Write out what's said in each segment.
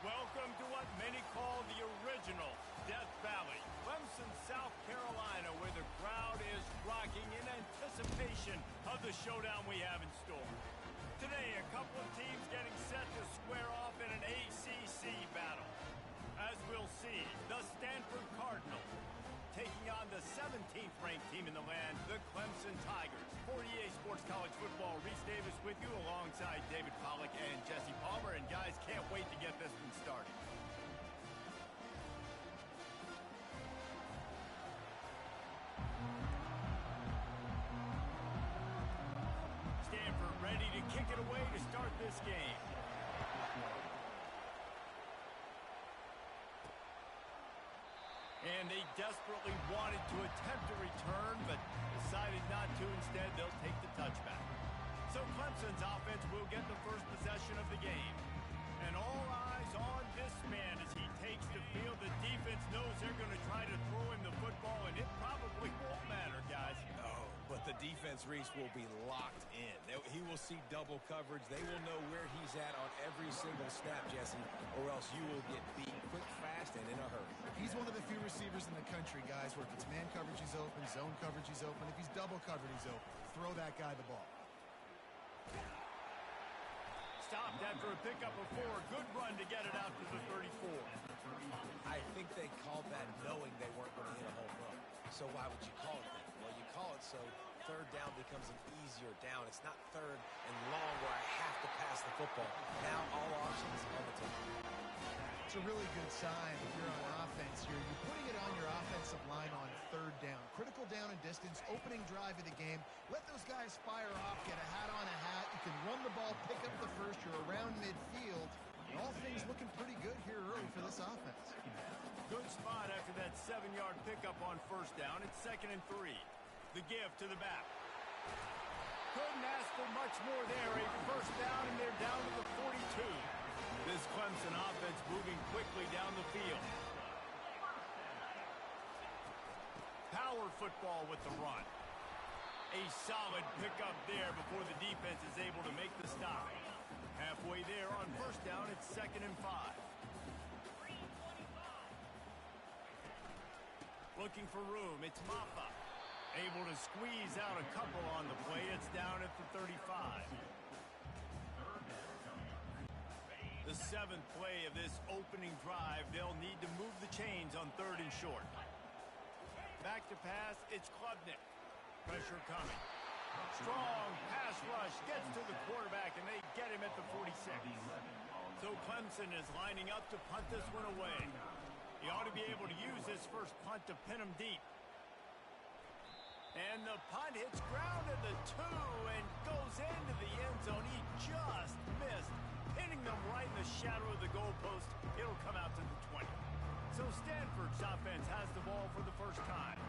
Welcome to what many call the original Death Valley, Clemson, South Carolina, where the crowd is rocking in anticipation of the showdown we have in store. Today, a couple of teams getting set to square off in an ACC battle. As we'll see, the Stanford Cardinals taking on the 17th ranked team in the land, the Clemson Tigers. For EA Sports College Football, Reese Davis with you alongside David Pollack and Jesse Palmer. And guys, can't wait to get this one started. Stanford ready to kick it away to start this game. And they desperately wanted to attempt a return, but decided not to. Instead, they'll take the touchback. So Clemson's offense will get the first possession of the game. And all eyes on this man as he takes the field. The defense knows they're going to try to throw him the football, and it probably won't matter, guys. Oh, but the defense, Reese, will be locked in. He will see double coverage. They will know where he's at on every single snap, Jesse, or else you will get beat quick, fast, and in a hurry. He's one of the few receivers in the country, guys, where if it's man coverage, he's open, zone coverage, he's open. If he's double covered, he's open. Throw that guy the ball. Stopped after a pickup of 4. Good run to get it out to the 34. I think they called that knowing they weren't going to hit a home run. So why would you call it that? Well, you call it so third down becomes an easier down. It's not third and long where I have to pass the football. Now all options on the table. It's a really good sign if you're on offense here. You're putting it on your offensive line on third down. Critical down and distance, opening drive of the game. Let those guys fire off, get a hat on a hat. You can run the ball, pick up the first. You're around midfield. And all things looking pretty good here early for this offense. Good spot after that 7-yard pickup on first down. It's 2nd and 3. The give to the back. Couldn't ask for much more there. A first down, and they're down to the 42. This Clemson offense moving quickly down the field. Power football with the run. A solid pickup there before the defense is able to make the stop. Halfway there on first down, it's 2nd and 5. Looking for room, it's Maffa. Able to squeeze out a couple on the play. It's down at the 35. The 7th play of this opening drive, they'll need to move the chains on 3rd and short. Back to pass, it's Klubnik. Pressure coming. Strong pass rush, gets to the quarterback, and they get him at the 46. So Clemson is lining up to punt this one away. He ought to be able to use this first punt to pin him deep. And the punt hits ground at the 2 and goes into the end zone. He just missed, hitting them right in the shadow of the goalpost. It'll come out to the 20. So Stanford's offense has the ball for the first time.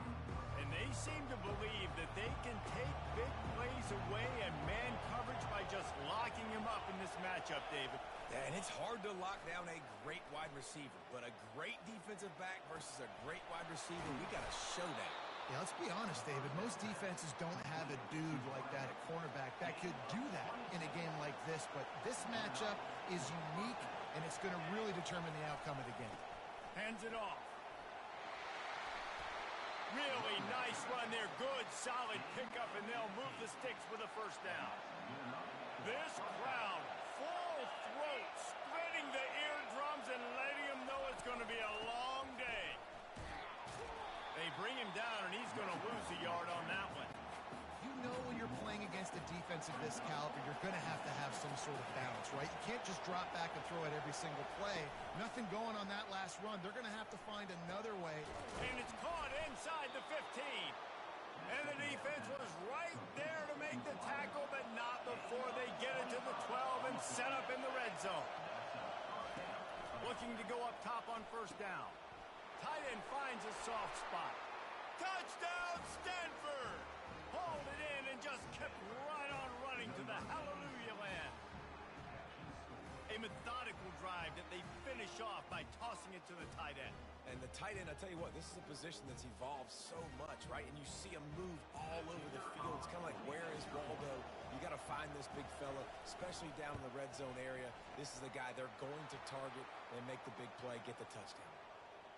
And they seem to believe that they can take big plays away and man coverage by just locking him up in this matchup, David. Yeah, and it's hard to lock down a great wide receiver, but a great defensive back versus a great wide receiver, we got to show that. Yeah, let's be honest, David. Most defenses don't have a dude like that at cornerback that could do that in a game like this. But this matchup is unique, and it's going to really determine the outcome of the game. Hands it off. Really nice run there. Good, solid pickup, and they'll move the sticks for the first down. This crowd, full throat, splitting the eardrums and letting them know it's going to be a long day. They bring him down, and he's going to lose a yard on that one. You know when you're playing against a defense of this caliber, you're going to have some sort of balance, right? You can't just drop back and throw it every single play. Nothing going on that last run. They're going to have to find another way. And it's caught inside the 15. And the defense was right there to make the tackle, but not before they get it to the 12 and set up in the red zone. Looking to go up top on first down. Tight end finds a soft spot. Touchdown, Stanford! Hauled it in and just kept right on running to the hallelujah land. A methodical drive that they finish off by tossing it to the tight end. And the tight end, I tell you what, this is a position that's evolved so much, right? And you see him move all over the field. It's kind of like, where is Waldo? You got to find this big fella, especially down in the red zone area. This is the guy they're going to target and make the big play, get the touchdown.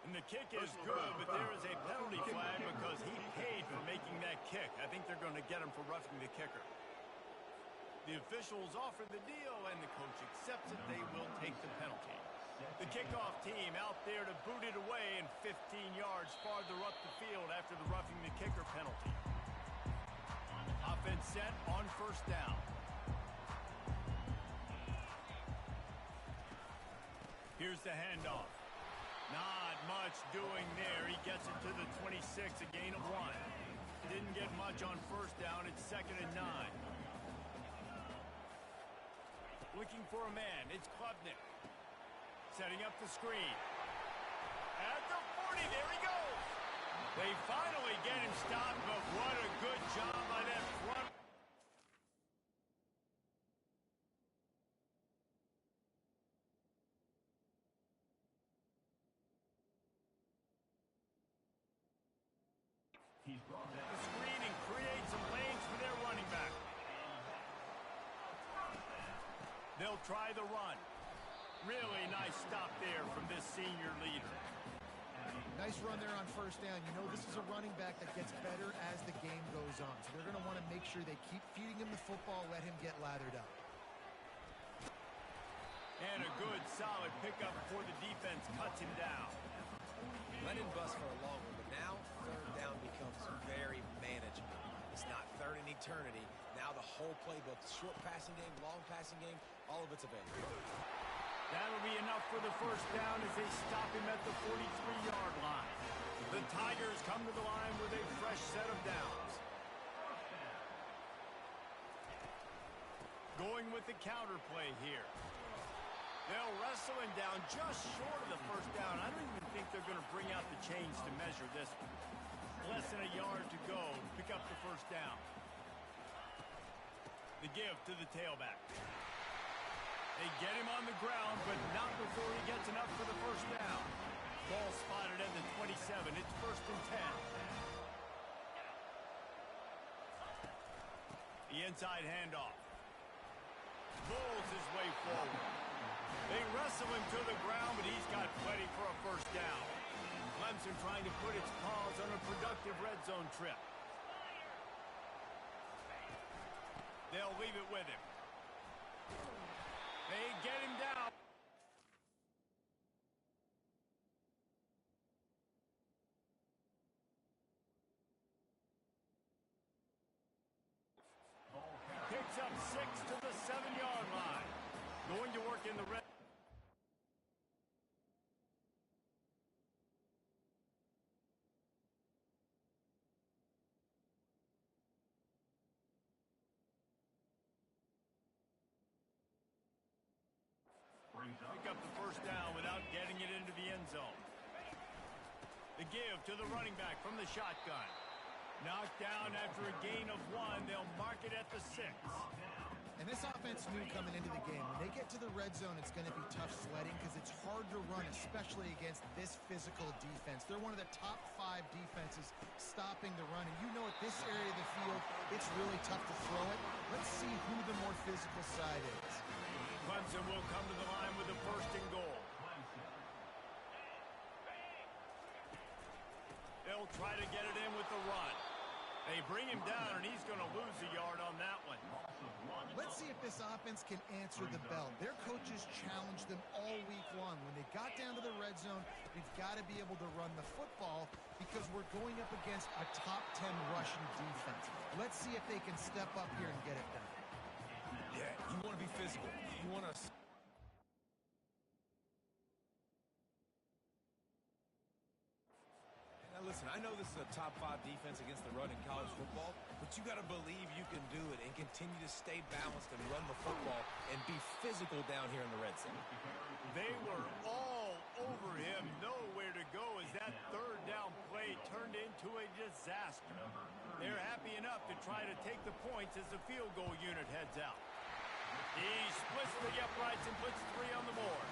And the kick is good, but there is a penalty flag because he paid for making that kick. I think they're going to get him for roughing the kicker. The officials offer the deal, and the coach accepts it. They will take the penalty. The kickoff team out there to boot it away, and 15 yards farther up the field after the roughing the kicker penalty. Offense set on first down. Here's the handoff. Not much doing there. He gets it to the 26, a gain of 1. Didn't get much on first down. It's 2nd and 9. Looking for a man. It's Klubnik. Setting up the screen. At the 40, there he goes. They finally get him stopped, but what a good job by that front. The screening creates some lanes for their running back. They'll try the run. Really nice stop there from this senior leader. Nice run there on first down. You know this is a running back that gets better as the game goes on. So they're going to want to make sure they keep feeding him the football, let him get lathered up. And a good, solid pickup before the defense cuts him down. Let him bust for a long one, but now third down becomes very manageable. It's not third in eternity. Now the whole playbook, short passing game, long passing game, all of it's available. That'll be enough for the first down as they stop him at the 43-yard line. The Tigers come to the line with a fresh set of downs. Going with the counter play here. They'll wrestle him down just short of the first down. I don't even think they're going to bring out the chains to measure this one. Less than a yard to go to pick up the first down. The give to the tailback. They get him on the ground, but not before he gets enough for the first down. Ball spotted at the 27. It's 1st and 10. The inside handoff. Bulls his way forward. They wrestle him to the ground, but he's got plenty for a first down. Clemson trying to put its paws on a productive red zone trip. They'll leave it with him. They get him down. Picks up 6 to the 7-yard line. Going to work in the red. Pick up the first down without getting it into the end zone. The give to the running back from the shotgun. Knocked down after a gain of 1. They'll mark it at the 6. And this offense knew coming into the game, when they get to the red zone, it's going to be tough sledding because it's hard to run, especially against this physical defense. They're one of the top 5 defenses stopping the run. And you know at this area of the field, it's really tough to throw it. Let's see who the more physical side is. Clemson will come to the line with the 1st and goal. They'll try to get it in with the run. They bring him down, and he's going to lose a yard on that one. Let's see if this offense can answer the bell. Their coaches challenged them all week long. When they got down to the red zone, we've got to be able to run the football because we're going up against a top 10 rushing defense. Let's see if they can step up here and get it done. Yeah, you want to be physical. You want to... Now listen, I know this is a top 5 defense against the run in college football, but you got to believe you can do it and continue to stay balanced and run the football and be physical down here in the red zone. They were all over him, nowhere to go as that 3rd down play turned into a disaster. They're happy enough to try to take the points as the field goal unit heads out. He splits the uprights and puts 3 on the board.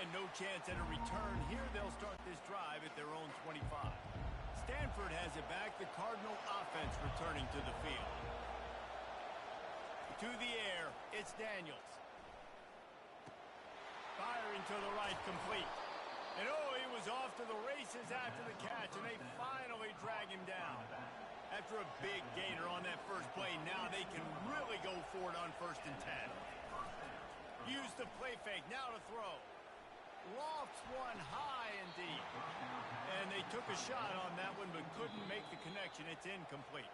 And no chance at a return here. They'll start this drive at their own 25. Stanford has it back. The Cardinal offense returning to the field. To the air, it's Daniels. Firing to the right, complete. And oh, he was off to the races after the catch, and they finally drag him down. After a big gainer on that first play, now they can really go for it on 1st and 10. Use the play fake, now to throw. Lofts one high and deep. And they took a shot on that one, but couldn't make the connection. It's incomplete.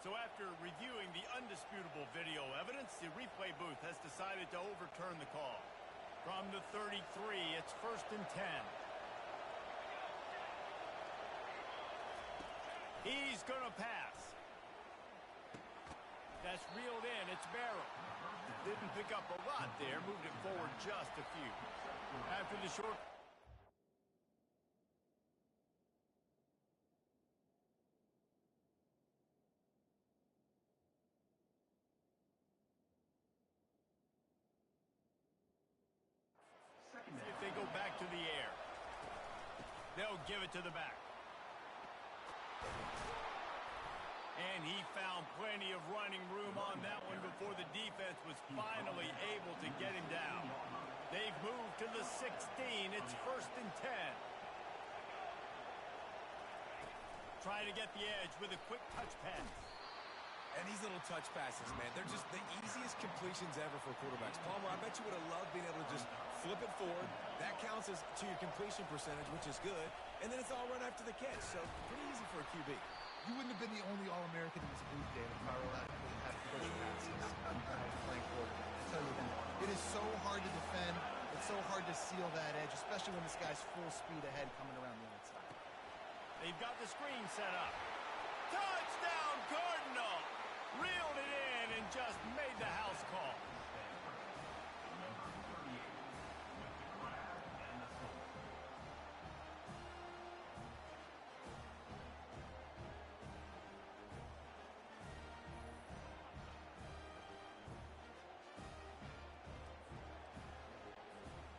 So after reviewing the undisputable video evidence, the replay booth has decided to overturn the call. From the 33, it's 1st and 10. He's going to pass. That's reeled in. It's Barrow. Didn't pick up a lot there. Moved it forward just a few. After the short... If they go back to the air, they'll give it to the back. And he found plenty of running room on that one before the defense was finally able to get him down. They've moved to the 16. It's 1st and 10. Trying to get the edge with a quick touch pass. And these little touch passes, man, they're just the easiest completions ever for quarterbacks. Palmer, I bet you would have loved being able to just flip it forward. That counts as to your completion percentage, which is good. And then it's all run after the catch, so pretty easy for a QB. You wouldn't have been the only All-American in this booth, David, if Carolina didn't have push passes when I was playing quarterback. I tell you that. It is so hard to defend. It's so hard to seal that edge, especially when this guy's full speed ahead coming around the outside. They've got the screen set up. Touchdown, Cardinal! Reeled it in and just made the house call.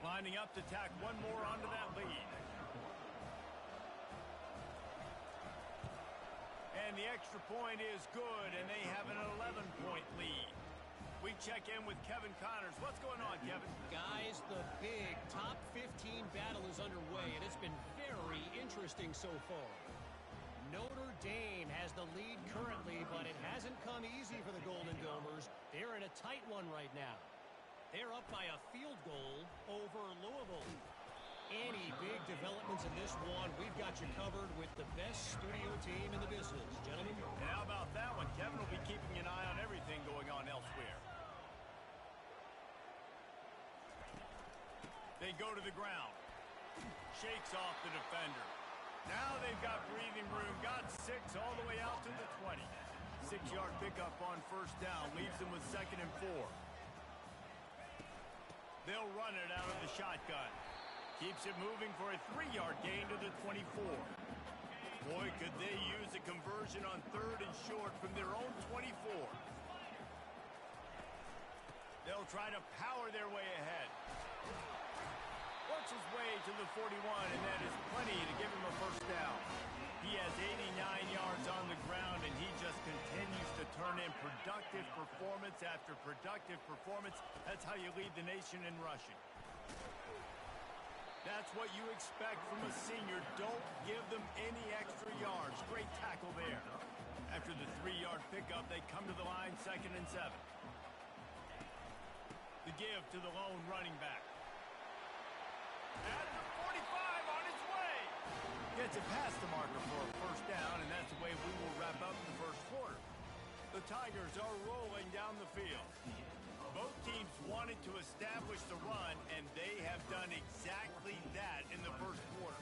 Lining up to tack one more onto that lead. And the extra point is good, and they have an 11-point lead. We check in with Kevin Connors. What's going on, Kevin? Guys, the big top 15 battle is underway, and it's been very interesting so far. Notre Dame has the lead currently, but it hasn't come easy for the Golden Domers. They're in a tight one right now. They're up by a field goal over Louisville. Any big developments in this one, we've got you covered with the best studio team in the business, gentlemen. And how about that one? Kevin will be keeping an eye on everything going on elsewhere. They go to the ground. Shakes off the defender. Now they've got breathing room. Got 6 all the way out to the 20. 6-yard pickup on 1st down. Leaves them with 2nd and 4. They'll run it out of the shotgun. Keeps it moving for a 3-yard gain to the 24. Boy, could they use a conversion on 3rd and short from their own 24. They'll try to power their way ahead. Works his way to the 41, and that is plenty to give him a 1st down. He has 89 yards on the ground, and he just continues to turn in productive performance after productive performance. That's how you lead the nation in rushing. That's what you expect from a senior. Don't give them any extra yards. Great tackle there. After the 3-yard pickup, they come to the line, 2nd and 7. The give to the lone running back. At the 45 on its way. Gets it past the marker for a 1st down, and that's the way we will wrap up the 1st quarter. The Tigers are rolling down the field. Both teams wanted to establish the run, and they have done exactly that in the 1st quarter.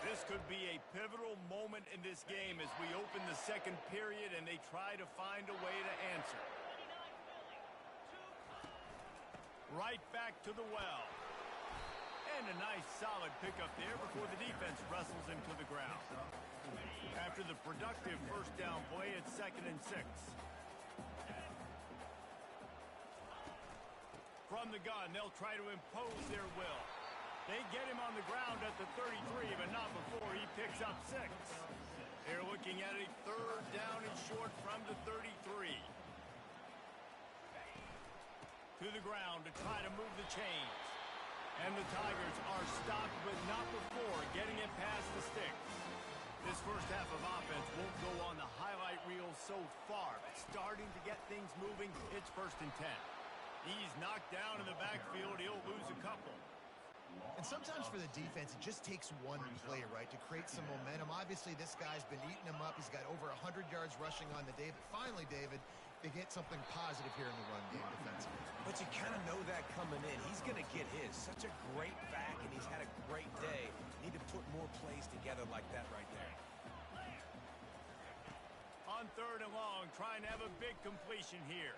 This could be a pivotal moment in this game as we open the 2nd period and they try to find a way to answer. Right back to the well. And a nice solid pickup there before the defense wrestles him to the ground. After the productive first down play, it's 2nd and 6. From the gun, they'll try to impose their will. They get him on the ground at the 33, but not before he picks up 6. They're looking at a 3rd down and short from the 33. To the ground to try to move the chains. And the Tigers are stopped, but not before getting it past the sticks. This first half of offense won't go on the highlight reel so far, but starting to get things moving, it's 1st and 10. He's knocked down in the backfield. He'll lose a couple. And sometimes for the defense, it just takes one play, right, to create some momentum. Obviously, this guy's been eating him up. He's got over 100 yards rushing on the day. But finally, David, they get something positive here in the run game defensively. But you kind of know that coming in. He's going to get his. Such a great back, and he's had a great day. Need to put more plays together like that right there. On 3rd and long, trying to have a big completion here.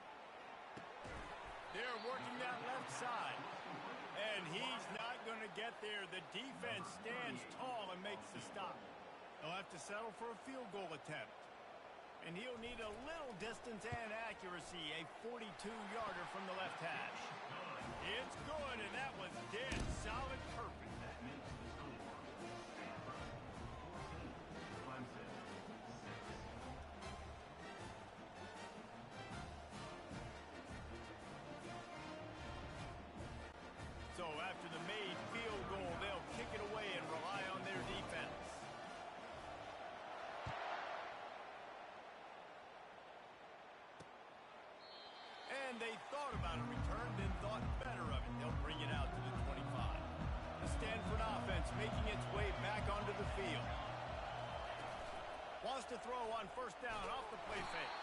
They're working that left side. And he's not going to get there. The defense stands tall and makes the stop. They'll have to settle for a field goal attempt. And he'll need a little distance and accuracy, a 42-yarder from the left hash. It's good, and that was dead solid perfect. So after the made field goal, they'll kick it away and rely on their defense. And they thought about a return, then thought better of it. They'll bring it out to the 25. The Stanford offense making its way back onto the field. Wants to throw on 1st down off the play fake.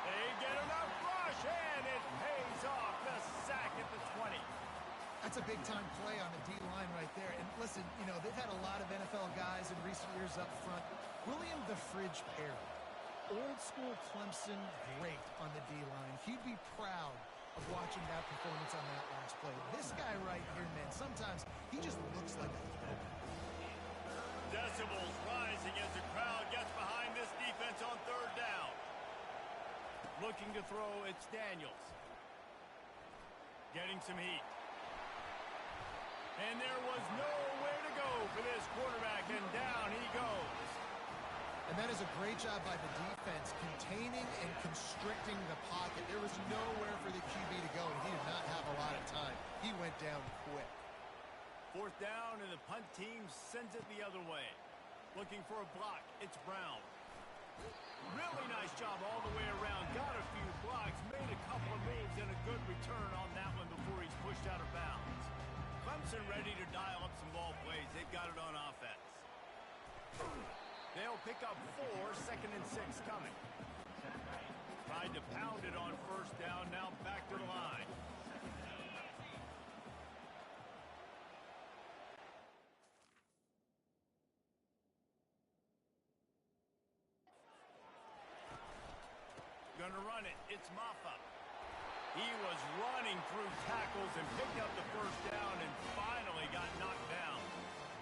They get enough rush, and it pays off. The sack at the 20. That's a big-time play on the D-line right there. And listen, you know, they've had a lot of NFL guys in recent years up front. William the Fridge Perry, old-school Clemson great on the D-line. He'd be proud of watching that performance on that last play. This guy right here, man, sometimes he just looks like a thrower. Decibels rising as the crowd gets behind this defense on 3rd down. Looking to throw, it's Daniels. Getting some heat. And there was nowhere to go for this quarterback, and down he goes. And that is a great job by the defense, containing and constricting the pocket. There was nowhere for the QB to go, and he did not have a lot of time. He went down quick. 4th down, and the punt team sends it the other way. Looking for a block, it's Brown. Really nice job all the way around. Got a few blocks, made a couple of moves, and a good return on that one before he's pushed out of bounds. Clemson ready to dial up some ball plays. They've got it on offense. They'll pick up 4, 2nd and 6 coming. Tried to pound it on 1st down, now back to the line. Gonna run it. It's Maffa. He was running through tackles and picked up the 1st down and finally got knocked down.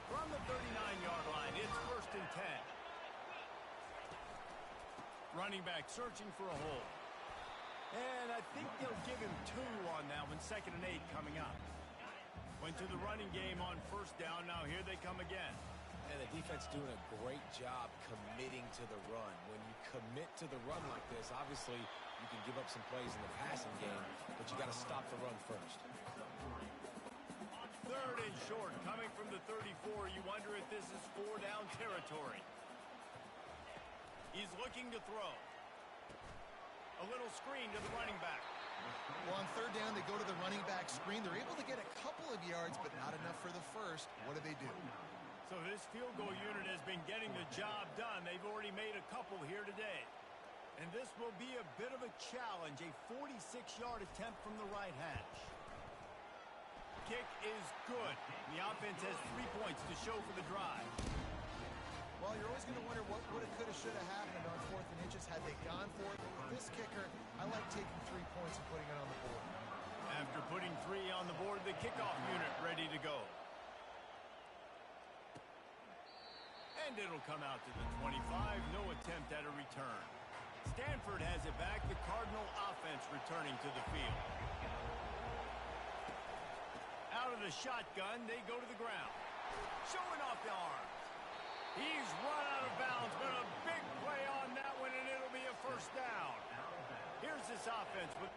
From the 39-yard line, it's 1st and 10. Running back searching for a hole. And I think they'll give him 2 on that one, 2nd and 8 coming up. Went to the running game on 1st down, now here they come again. And the defense doing a great job committing to the run. When you commit to the run like this, obviously you can give up some plays in the passing game, but you got to stop the run first. 3rd and short, coming from the 34. You wonder if this is 4-down territory. He's looking to throw. A little screen to the running back. Well, on 3rd down, they go to the running back screen. They're able to get a couple of yards, but not enough for the first. What do? So this field goal unit has been getting the job done. They've already made a couple here today. And this will be a bit of a challenge, a 46-yard attempt from the right hash. Kick is good. The offense has 3 points to show for the drive. Well, you're always going to wonder what would have, could have, should have happened on 4th and inches had they gone for it. But with this kicker, I like taking 3 points and putting it on the board. After putting 3 on the board, the kickoff unit ready to go. And it'll come out to the 25. No attempt at a return. Stanford has it back. The Cardinal offense returning to the field. Out of the shotgun, they go to the ground. Showing off the arms. He's run out of bounds, but a big play on that one, and it'll be a first down. Here's this offense with...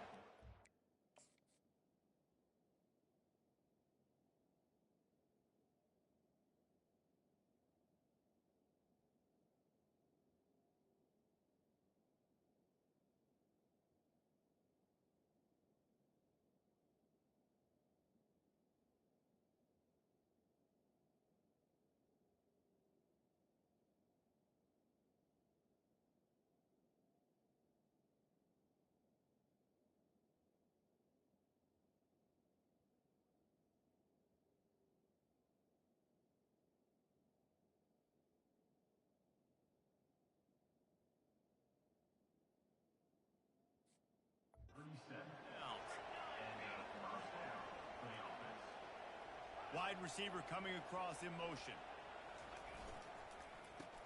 Wide receiver coming across in motion.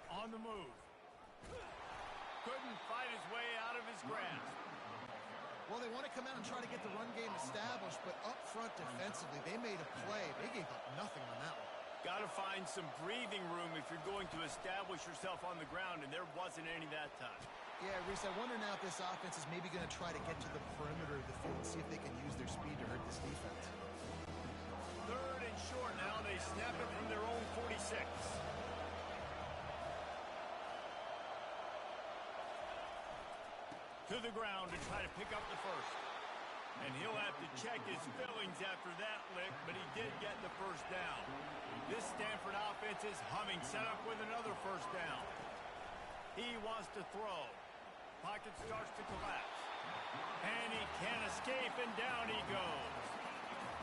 On the move. Couldn't fight his way out of his grasp. Well, they want to come out and try to get the run game established, but up front defensively, they made a play. They gave up nothing on that one. Got to find some breathing room if you're going to establish yourself on the ground, and there wasn't any that time. Yeah, Reese, I wonder now if this offense is maybe going to try to get to the perimeter of the field and see if they can use their speed to hurt this defense. Third and short now. They snap it from their own 46. To the ground to try to pick up the first. And he'll have to check his fillings after that lick, but he did get the first down. This Stanford offense is humming, set up with another first down. He wants to throw. Pocket starts to collapse. And he can't escape, and down he goes.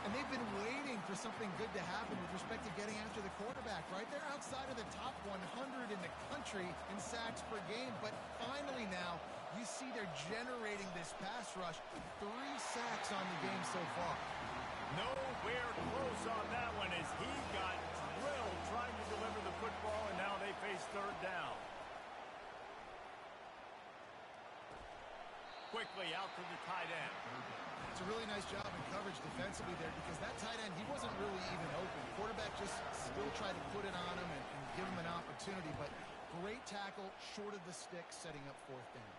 And they've been waiting for something good to happen with respect to getting after the quarterback, right? They're outside of the top 100 in the country in sacks per game, but finally now, you see they're generating this pass rush. 3 sacks on the game so far. Nowhere close on that one as he got drilled trying to deliver the football, and now they face third down. Quickly out to the tight end. It's a really nice job in coverage defensively there because that tight end, he wasn't really even open. Quarterback just still tried to put it on him and give him an opportunity, but great tackle, short of the stick, setting up fourth down.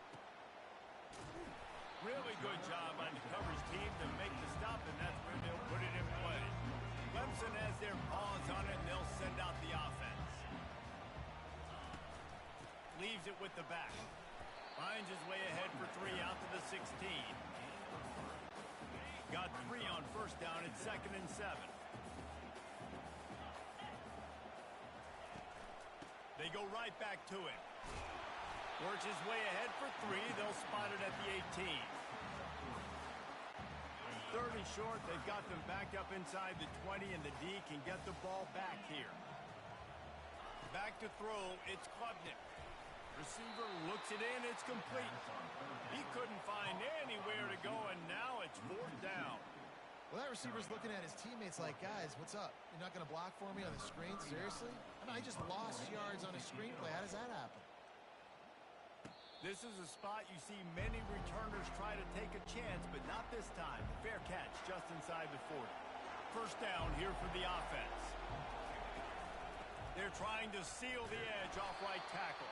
Really good job on the coverage team to make the stop, and that's where they'll put it in play. Clemson has their paws on it, and they'll send out the offense. Leaves it with the back. Finds his way ahead for 3 out to the 16. Got 3 on first down. It's 2nd and 7. They go right back to him. Works his way ahead for 3. They'll spot it at the 18. 30 short. They've got them backed up inside the 20, and the D can get the ball back here. Back to throw. It's Klubnik. Receiver looks it in. It's complete. He couldn't find anywhere to go, and now it's 4th down. Well, that receiver's looking at his teammates like, guys, what's up? You're not going to block for me on the screen? Seriously? I mean, I just lost yards on a screen play. How does that happen? This is a spot you see many returners try to take a chance, but not this time. Fair catch just inside the 40. First down here for the offense. They're trying to seal the edge off right tackle.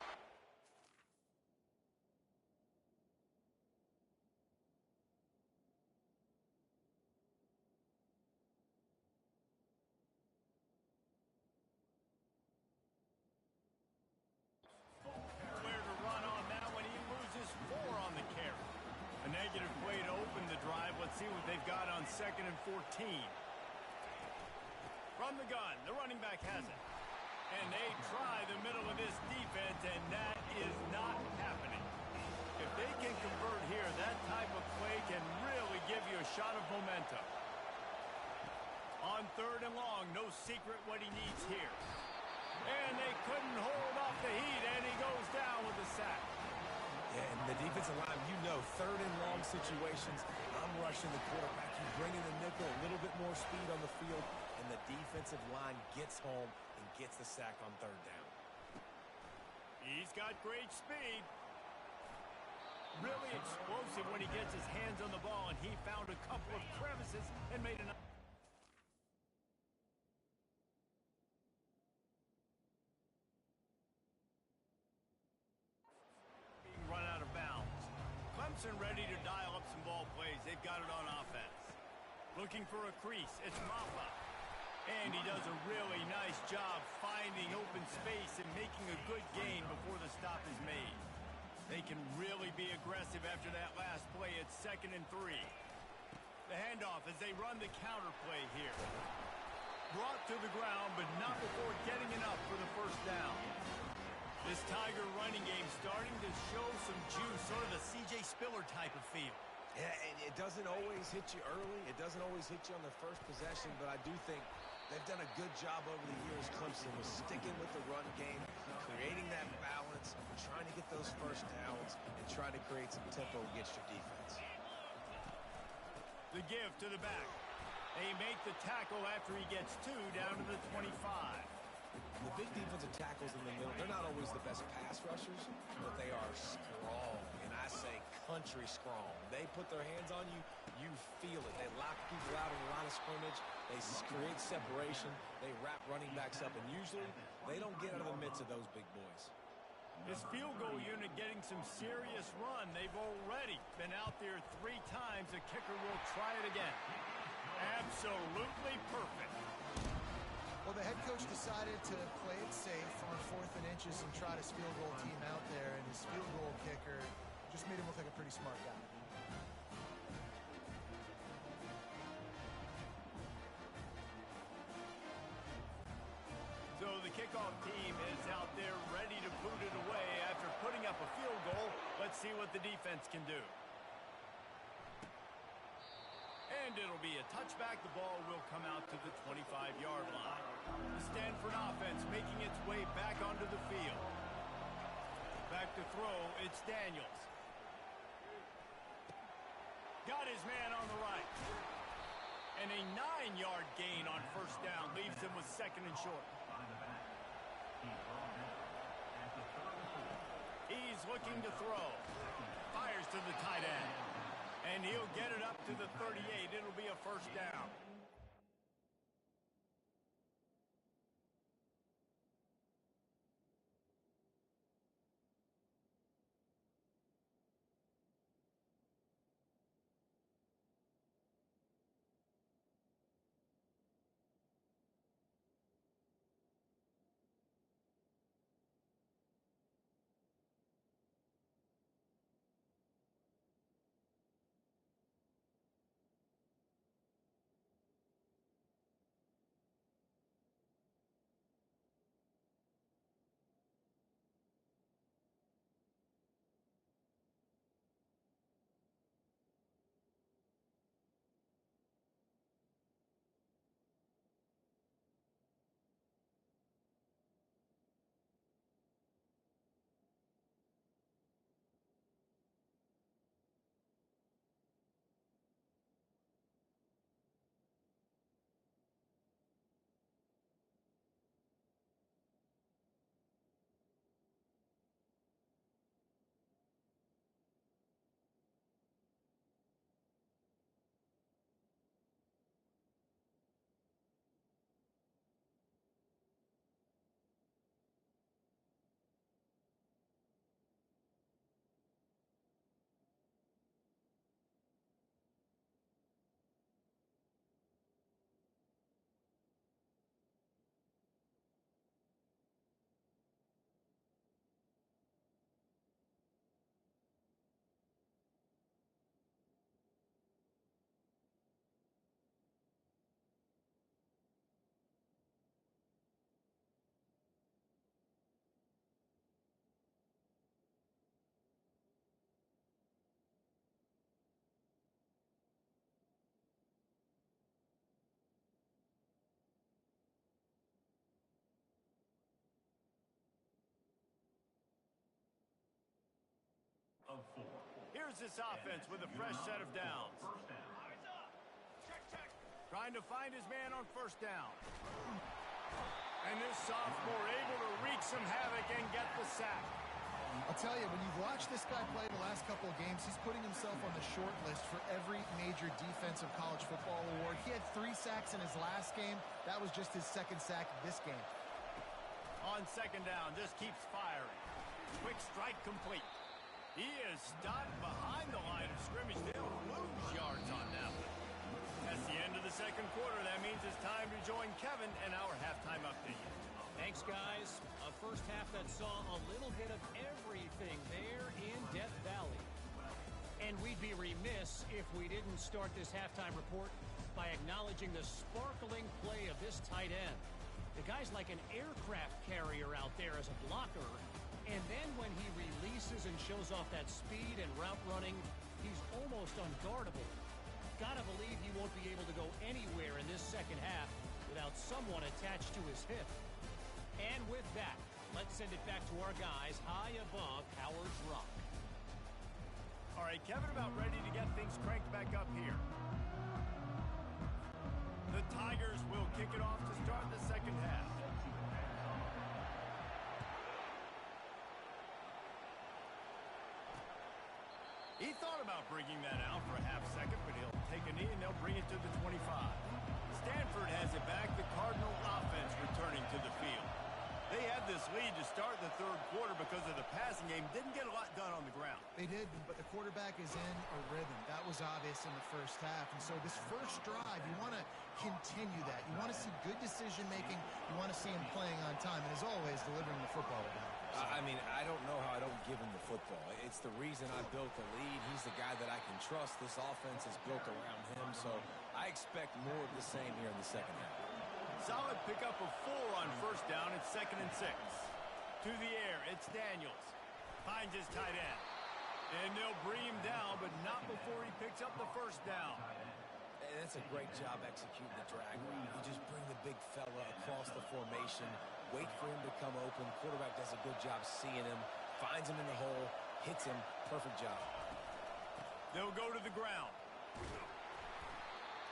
See what they've got on 2nd and 14. From the gun, the running back has it. And they try the middle of this defense, and that is not happening. If they can convert here, that type of play can really give you a shot of momentum. On 3rd and long, no secret what he needs here. And they couldn't hold off the heat, and he goes down with a sack. Yeah, and the defensive line, 3rd and long situations, I'm rushing the quarterback. You bring in the nickel, a little bit more speed on the field, and the defensive line gets home and gets the sack on 3rd down. He's got great speed. Really explosive when he gets his hands on the ball, and he found a couple of crevices and made an... being run out of bounds. Clemson ready to dial up some ball plays. They've got it on offense. Looking for a crease. It's Maffa. And he does a really nice job finding open space and making a good gain before the stop is made. They can really be aggressive after that last play. It's 2nd and 3. The handoff as they run the counter play here. Brought to the ground, but not before getting enough for the first down. This Tiger running game starting to show some juice, sort of a C.J. Spiller type of feel. Yeah, it doesn't always hit you early. It doesn't always hit you on the first possession, but I do think they've done a good job over the years, Clemson, with sticking with the run game, creating that balance, trying to get those first downs, and trying to create some tempo against your defense. The give to the back. They make the tackle after he gets 2 down to the 25. The big defensive tackles in the middle, they're not always the best pass rushers, but they are strong, and I say country strong. They put their hands on you, you feel it. They lock people out in the line of scrimmage. They create separation. They wrap running backs up, and usually they don't get out of the midst of those big boys. This field goal unit getting some serious run. They've already been out there 3 times. The kicker will try it again. Absolutely perfect. Well, the head coach decided to play it safe on 4th and inches and try his field goal team out there, and his field goal kicker just made him look like a pretty smart guy. So the kickoff team is out there ready to boot it away after putting up a field goal. Let's see what the defense can do. And it'll be a touchback. The ball will come out to the 25-yard line. The Stanford offense making its way back onto the field. Back to throw, it's Daniels. Got his man on the right. And a 9-yard gain on first down leaves him with 2nd and short. He's looking to throw. Fires to the tight end. And he'll get it up to the 38. It'll be a first down. Here's this offense with a fresh set of downs. Trying to find his man on first down. And this sophomore able to wreak some havoc and get the sack. I'll tell you, when you've watched this guy play the last couple of games, he's putting himself on the short list for every major defensive college football award. He had 3 sacks in his last game. That was just his 2nd sack this game. On 2nd down, just keeps firing. Quick strike complete. He is stopped behind the line of scrimmage. They'll lose yards on that one. That's the end of the 2nd quarter. That means it's time to join Kevin and our halftime update. Thanks, guys. A first half that saw a little bit of everything there in Death Valley. And we'd be remiss if we didn't start this halftime report by acknowledging the sparkling play of this tight end. The guy's like an aircraft carrier out there as a blocker. And then when he releases and shows off that speed and route running, he's almost unguardable. Gotta believe he won't be able to go anywhere in this 2nd half without someone attached to his hip. And with that, let's send it back to our guys high above Howard's Rock. All right, Kevin about ready to get things cranked back up here. The Tigers will kick it off to start the 2nd half. He thought about bringing that out for a half second, but he'll take a knee and they'll bring it to the 25. Stanford has it back. The Cardinal offense returning to the field. They had this lead to start the 3rd quarter because of the passing game. Didn't get a lot done on the ground. They did, but the quarterback is in a rhythm. That was obvious in the 1st half. And so this first drive, you want to continue that. You want to see good decision-making. You want to see him playing on time. And as always, delivering the football with I mean, I don't know how I don't give him the football. It's the reason I built the lead. He's the guy that I can trust. This offense is built around him. So I expect more of the same here in the 2nd half. Solid pickup of 4 on 1st down. It's 2nd and 6. To the air, it's Daniels. Finds his tight end. And they'll bring him down, but not before he picks up the 1st down. And that's a great job executing the drag route. You just bring the big fella across the formation, wait for him to come open. Quarterback does a good job seeing him, finds him in the hole, hits him. Perfect job. They'll go to the ground.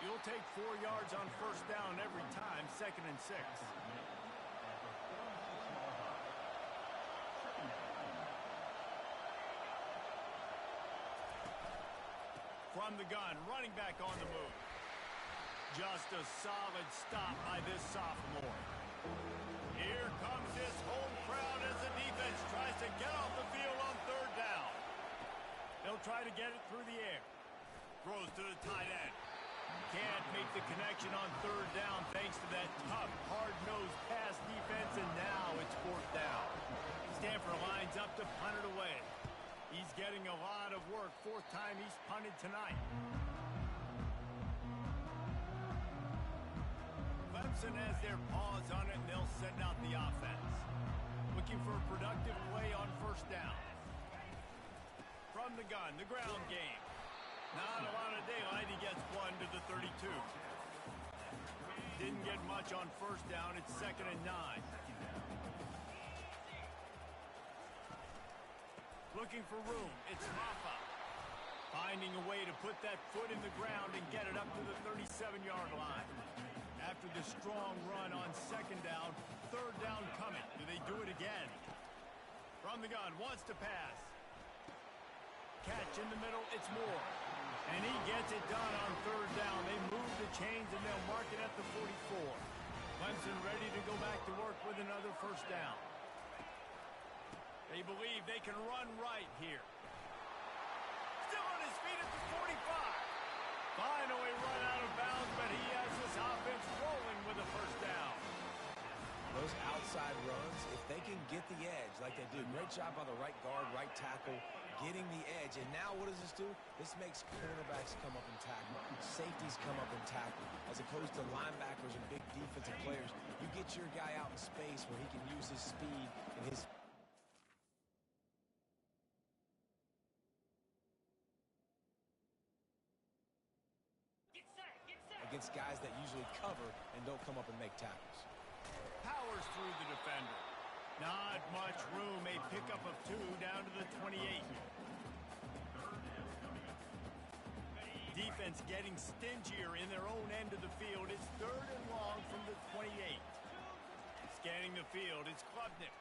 You'll take 4 yards on 1st down every time, 2nd and 6. From the gun, running back on the move. Just a solid stop by this sophomore. Here comes this home crowd as the defense tries to get off the field on 3rd down. They'll try to get it through the air. Throws to the tight end. Can't make the connection on 3rd down thanks to that tough, hard-nosed pass defense, and now it's 4th down. Stanford lines up to punt it away. He's getting a lot of work. 4th time he's punted tonight. Clemson has their paws on it, and they'll send out the offense. Looking for a productive play on 1st down. From the gun, the ground game. Not a lot of daylight. He gets 1 to the 32. Didn't get much on 1st down. It's 2nd and 9. Looking for room. It's Hoffa. Finding a way to put that foot in the ground and get it up to the 37-yard line. After the strong run on 2nd down, 3rd down coming. Do they do it again? From the gun, wants to pass. Catch in the middle, it's Moore. And he gets it done on 3rd down. They move the chains and they'll mark it at the 44. Clemson ready to go back to work with another 1st down. They believe they can run right here. Still on his feet at the 45. Finally run out of bounds, but he has this offense rolling with a 1st down. Those outside runs, if they can get the edge like they do, great job by the right guard, right tackle, getting the edge. And now what does this do? This makes cornerbacks come up and tackle. Safeties come up and tackle. As opposed to linebackers and big defensive players, you get your guy out in space where he can use his speed and his... against guys that usually cover and don't come up and make tackles. Powers through the defender. Not much room. A pickup of 2 down to the 28. Defense getting stingier in their own end of the field. It's 3rd and long from the 28. Scanning the field, it's Klubnik.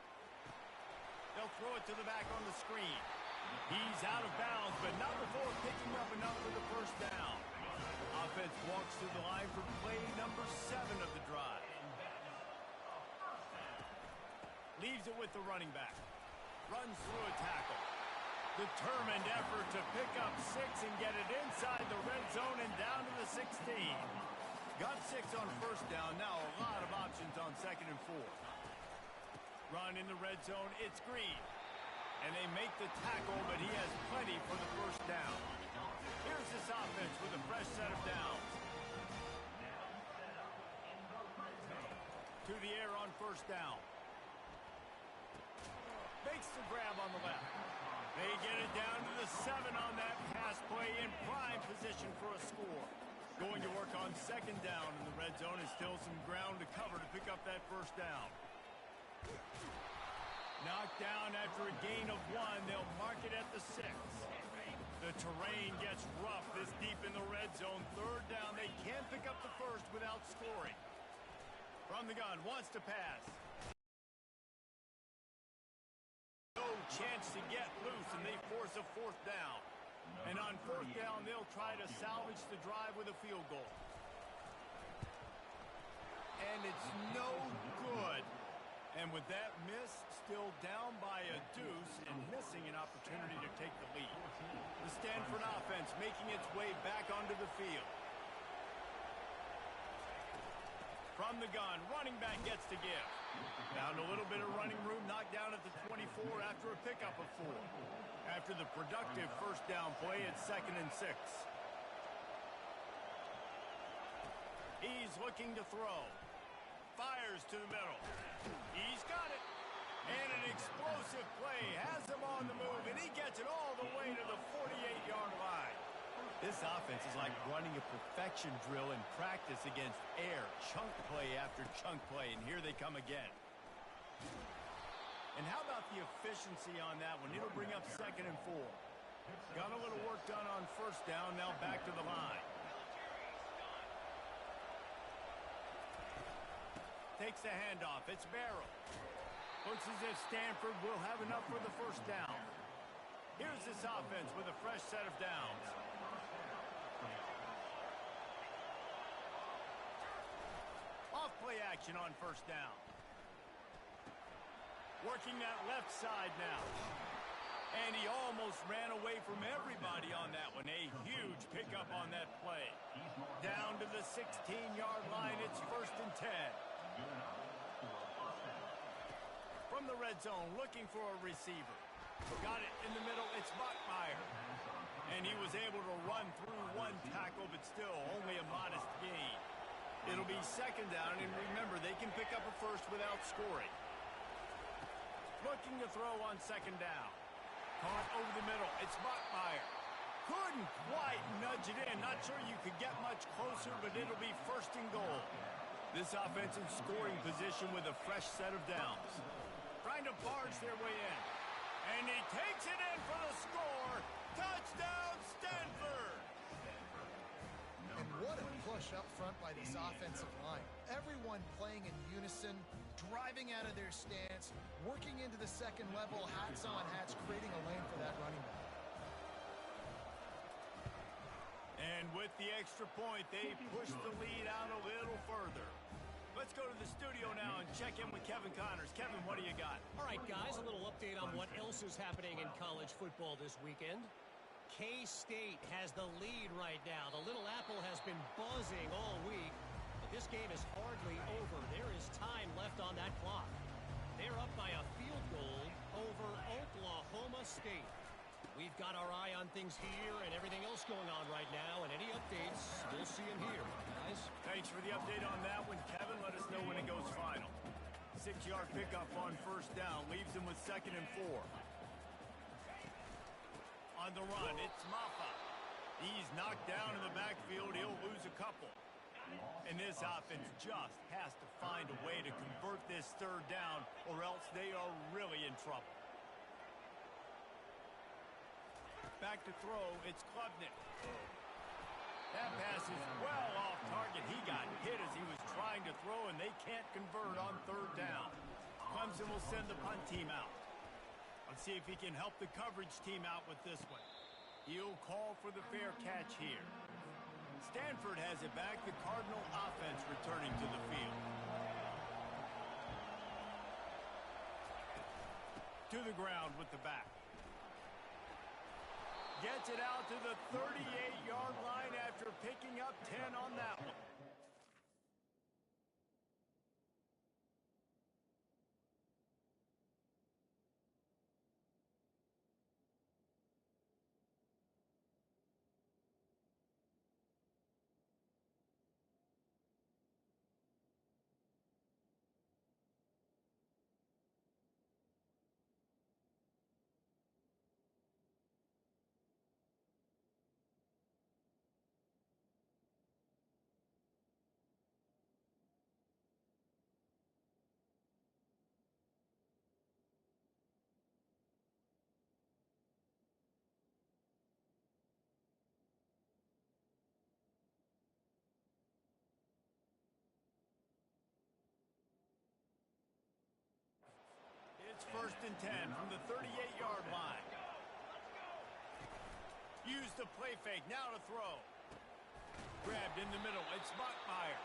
They'll throw it to the back on the screen. He's out of bounds, but not before picking up enough for the first down. Offense walks through the line for play number 7 of the drive. Leaves it with the running back. Runs through a tackle. Determined effort to pick up 6 and get it inside the red zone and down to the 16. Got 6 on first down. Now a lot of options on 2nd and 4. Run in the red zone. It's Green. And they make the tackle, but he has plenty for the first down. Here's this offense with a fresh set of downs. To the air on first down. Makes the grab on the left. They get it down to the 7 on that pass play in prime position for a score. Going to work on 2nd down in the red zone and still some ground to cover to pick up that first down. Knocked down after a gain of 1. They'll mark it at the 6. The terrain gets rough this deep in the red zone. 3rd down. They can't pick up the first without scoring. From the gun, wants to pass. No chance to get loose, and they force a 4th down. And on 4th down, they'll try to salvage the drive with a field goal. And it's no good. And with that miss, still down by a deuce and missing an opportunity to take the lead. The Stanford offense making its way back onto the field. From the gun, running back gets to give. Found a little bit of running room, knocked down at the 24 after a pickup of 4. After the productive first down play, it's 2nd and 6. He's looking to throw. Fires to the middle. He's got it. And an explosive play has him on the move, and he gets it all the way to the 48-yard line. This offense is like running a perfection drill in practice against air. Chunk play after chunk play, and here they come again. And how about the efficiency on that one? It'll bring up 2nd and 4. Got a little work done on first down, now back to the line. Takes the handoff. It's Barrow. Looks as if Stanford will have enough for the first down. Here's this offense with a fresh set of downs. Off play action on first down. Working that left side now. And he almost ran away from everybody on that one. A huge pickup on that play. Down to the 16-yard line. It's 1st and 10. From the red zone, looking for a receiver. Got it in the middle. It's Bachmeier. And he was able to run through 1 tackle, but still only a modest gain. It'll be 2nd down, and remember, they can pick up a first without scoring. Looking to throw on 2nd down. Caught over the middle. It's Bachmeier. Couldn't quite nudge it in. Not sure you could get much closer, but it'll be 1st and goal. This offense in scoring position with a fresh set of downs. Trying to barge their way in. And he takes it in for the score. Touchdown, Stanford! And what a push up front by this offensive line. Everyone playing in unison, driving out of their stance, working into the 2nd level, hats on hats, creating a lane for that running back. And with the extra point, they push the lead out a little further. Let's go to the studio now and check in with Kevin Connors. Kevin, what do you got? All right, guys, a little update on what else is happening in college football this weekend. K-State has the lead right now. The Little Apple has been buzzing all week, but this game is hardly over. There is time left on that clock. They're up by a field goal over Oklahoma State. We've got our eye on things here and everything else going on right now, and any updates, we'll see them here, guys. Thanks for the update on that one, Kevin. Let us know when it goes final. 6-yard pickup on first down leaves him with 2nd and 4. On the run, it's Maffa. He's knocked down in the backfield. He'll lose a couple. And this offense just has to find a way to convert this 3rd down, or else they are really in trouble. Back to throw, it's Klubnik. That pass is well off target. He got hit as he was trying to throw, and they can't convert on third down. Clemson will send the punt team out. Let's see if he can help the coverage team out with this one. He'll call for the fair catch here. Stanford has it back. The Cardinal offense returning to the field. To the ground with the back. Gets it out to the 38-yard line after picking up 10 on that one. It's 1st and 10 from the 38-yard line. Use the play fake, now to throw. Grabbed in the middle, it's Bachmeier.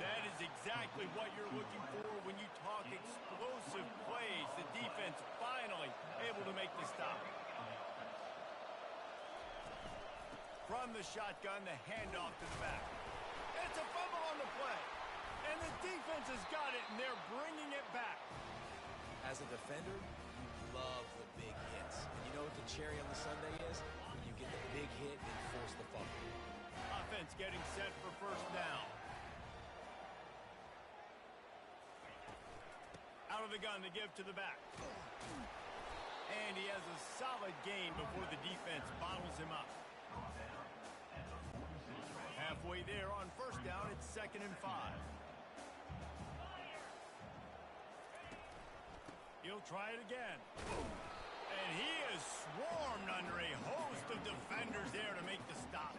That is exactly what you're looking for when you talk explosive plays. The defense finally able to make the stop. From the shotgun, the handoff to the back. It's a fumble on the play. And the defense has got it, and they're bringing it back. As a defender, you love the big hits. And you know what the cherry on the sundae is? When you get the big hit and force the fumble. Offense getting set for first down. Out of the gun to give to the back. And he has a solid gain before the defense bottles him up. Halfway there on first down, it's 2nd and 5. He'll try it again. And he is swarmed under a host of defenders there to make the stop.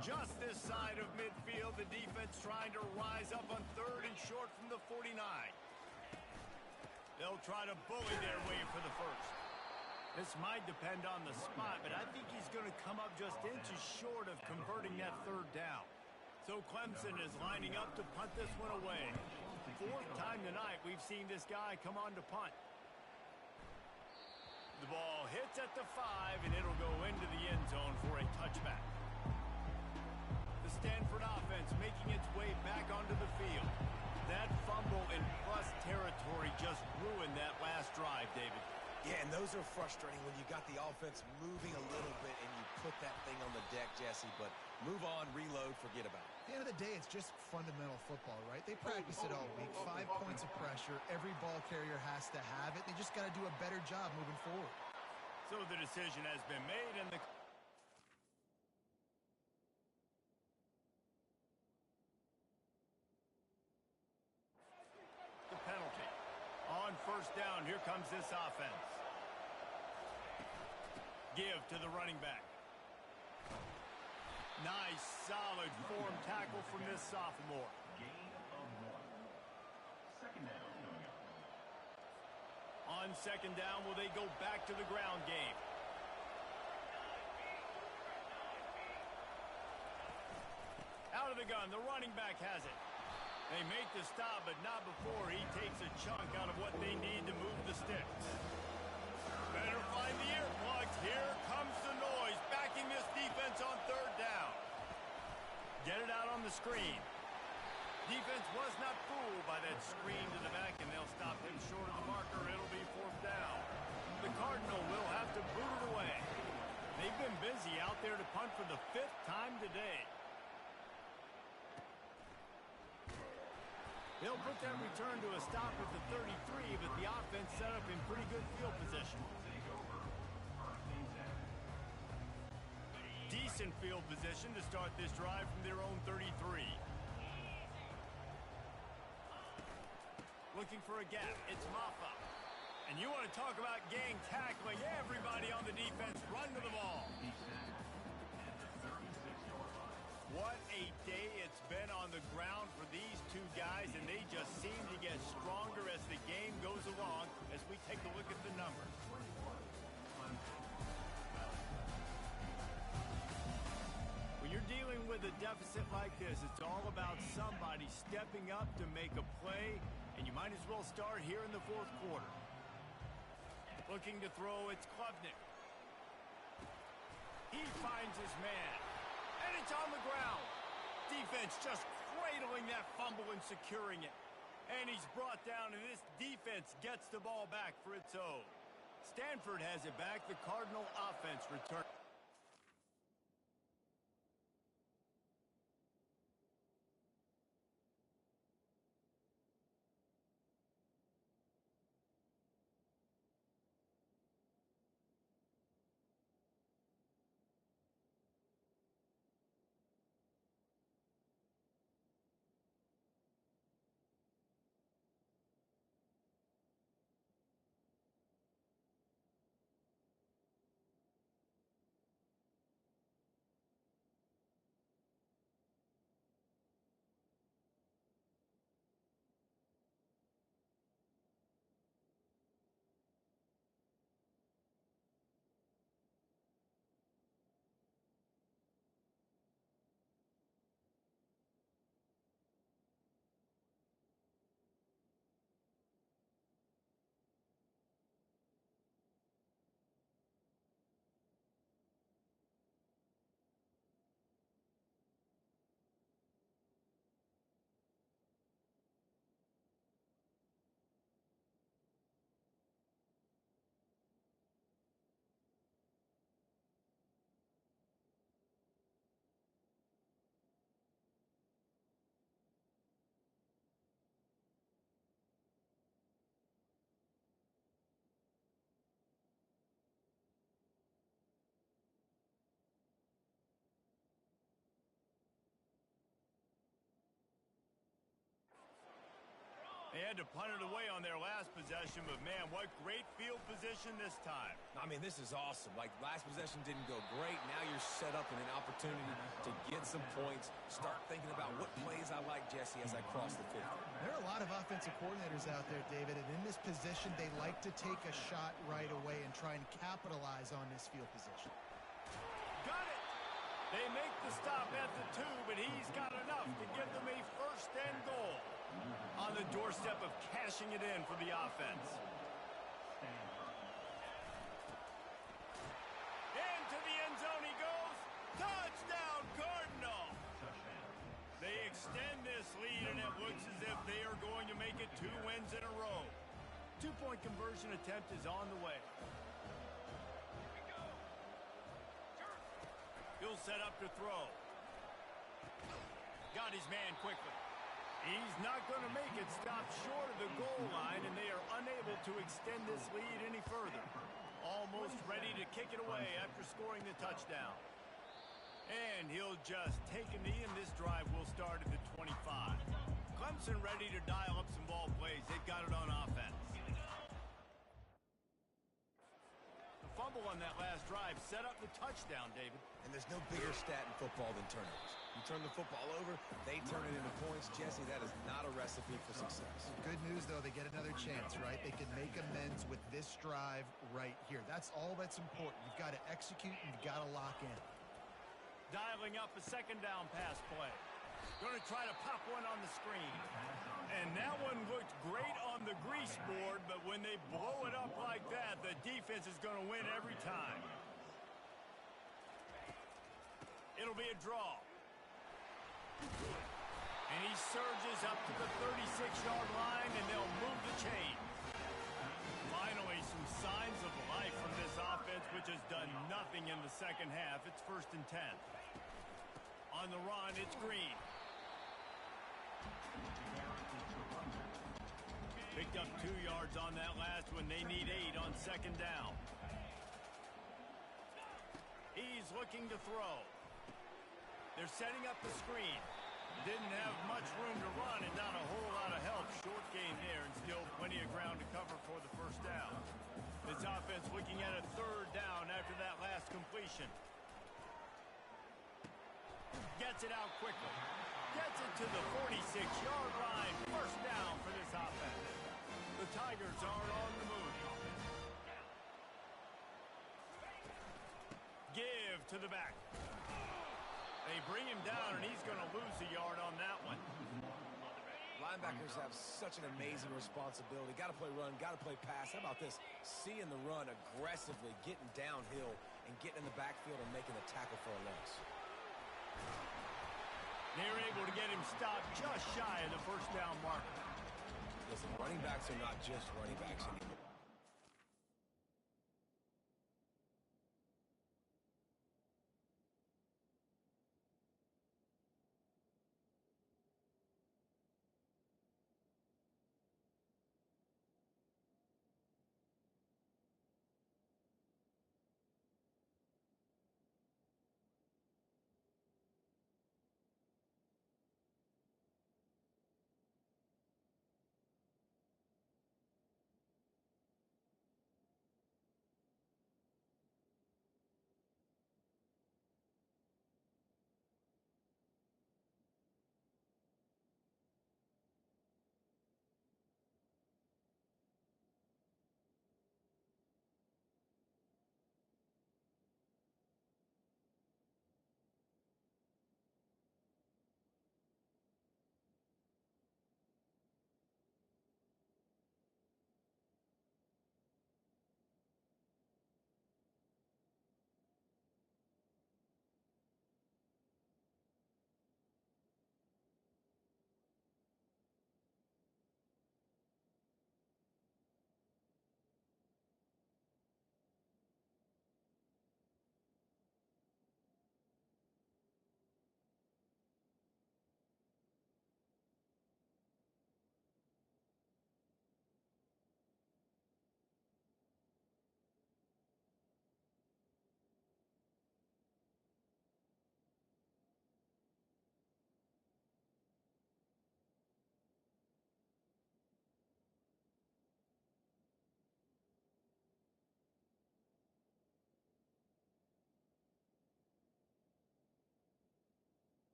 Just this side of midfield, the defense trying to rise up on 3rd and short from the 49. They'll try to bully their way for the first. This might depend on the spot, but I think he's going to come up just inches short of converting that 3rd down. So Clemson is lining up to punt this one away. 4th time tonight we've seen this guy come on to punt. The ball hits at the 5, and it'll go into the end zone for a touchback. The Stanford offense making its way back onto the field. That fumble in plus territory just ruined that last drive, David. Yeah, and those are frustrating when you got the offense moving a little bit and you put that thing on the deck, Jesse, but move on, reload, forget about it. At the end of the day, it's just fundamental football, right? They practice it all week. 5 points of pressure. Every ball carrier has to have it. They just got to do a better job moving forward. So the decision has been made, and the penalty. On first down, here comes this offense. Give to the running back. Nice, solid form tackle from this sophomore. On 2nd down, will they go back to the ground game? Out of the gun, the running back has it. They make the stop, but not before he takes a chunk out of what they need to move the sticks. Better find the earplugs. Here comes the noise, backing this defense on 3rd down. Get it out on the screen. Defense was not fooled by that screen to the back, and they'll stop him short of the marker. It'll be 4th down. The Cardinal will have to boot it away. They've been busy out there to punt for the 5th time today. They'll put that return to a stop at the 33, but the offense set up in pretty good field position. Decent field position to start this drive from their own 33. Looking for a gap. It's Maffa. And you want to talk about gang tackling. Everybody on the defense run to the ball. What a day it's been on the ground for these two guys, and they just seem to get stronger as the game goes along as we take a look at the numbers. When you're dealing with a deficit like this, it's all about somebody stepping up to make a play, and you might as well start here in the fourth quarter. Looking to throw, it's Klubnik. He finds his man, and it's on the ground. Defense just cradling that fumble and securing it. And he's brought down, and this defense gets the ball back for its own. Stanford has it back. The Cardinal offense returns. They had to punt it away on their last possession, but man, what great field position this time. I mean, this is awesome. Like, last possession didn't go great. Now you're set up in an opportunity to get some points. Start thinking about what plays I like, Jesse, as I cross the 50. There are a lot of offensive coordinators out there, David, and in this position, they like to take a shot right away and try and capitalize on this field position. Got it! They make the stop at the 2, but he's got enough to give them a first and goal. On the doorstep of cashing it in for the offense. Into the end zone he goes. Touchdown, Cardinal! They extend this lead, and it looks as if they are going to make it 2 wins in a row. 2-point conversion attempt is on the way. He'll set up to throw. Got his man quickly. He's not going to make it. Stop short of the goal line, and they are unable to extend this lead any further. Almost ready to kick it away after scoring the touchdown. And he'll just take a knee, and this drive will start at the 25. Clemson ready to dial up some ball plays. They've got it on offense. The fumble on that last drive set up the touchdown, David. And there's no bigger stat in football than turnovers. You turn the football over, they turn it into points. Jesse, that is not a recipe for success. Good news, though, they get another chance, right? They can make amends with this drive right here. That's all that's important. You've got to execute and you've got to lock in. Dialing up a second down pass play. Going to try to pop one on the screen. And that one looked great on the grease board, but when they blow it up like that, the defense is going to win every time. It'll be a draw. And he surges up to the 36-yard line, and they'll move the chain. Finally, some signs of life from this offense, which has done nothing in the second half. It's 1st and 10. On the run, it's Green. Picked up 2 yards on that last one. They need 8 on second down. He's looking to throw. They're setting up the screen. Didn't have much room to run and not a whole lot of help. Short game there and still plenty of ground to cover for the first down. This offense looking at a third down after that last completion. Gets it out quickly. Gets it to the 46-yard line. First down for this offense. The Tigers are on the move. Give to the back. They bring him down, and he's going to lose a yard on that one. Linebackers have such an amazing responsibility. Got to play run, got to play pass. How about this? Seeing the run aggressively, getting downhill, and getting in the backfield and making a tackle for a loss. They're able to get him stopped just shy of the first down marker. Listen, running backs are not just running backs anymore.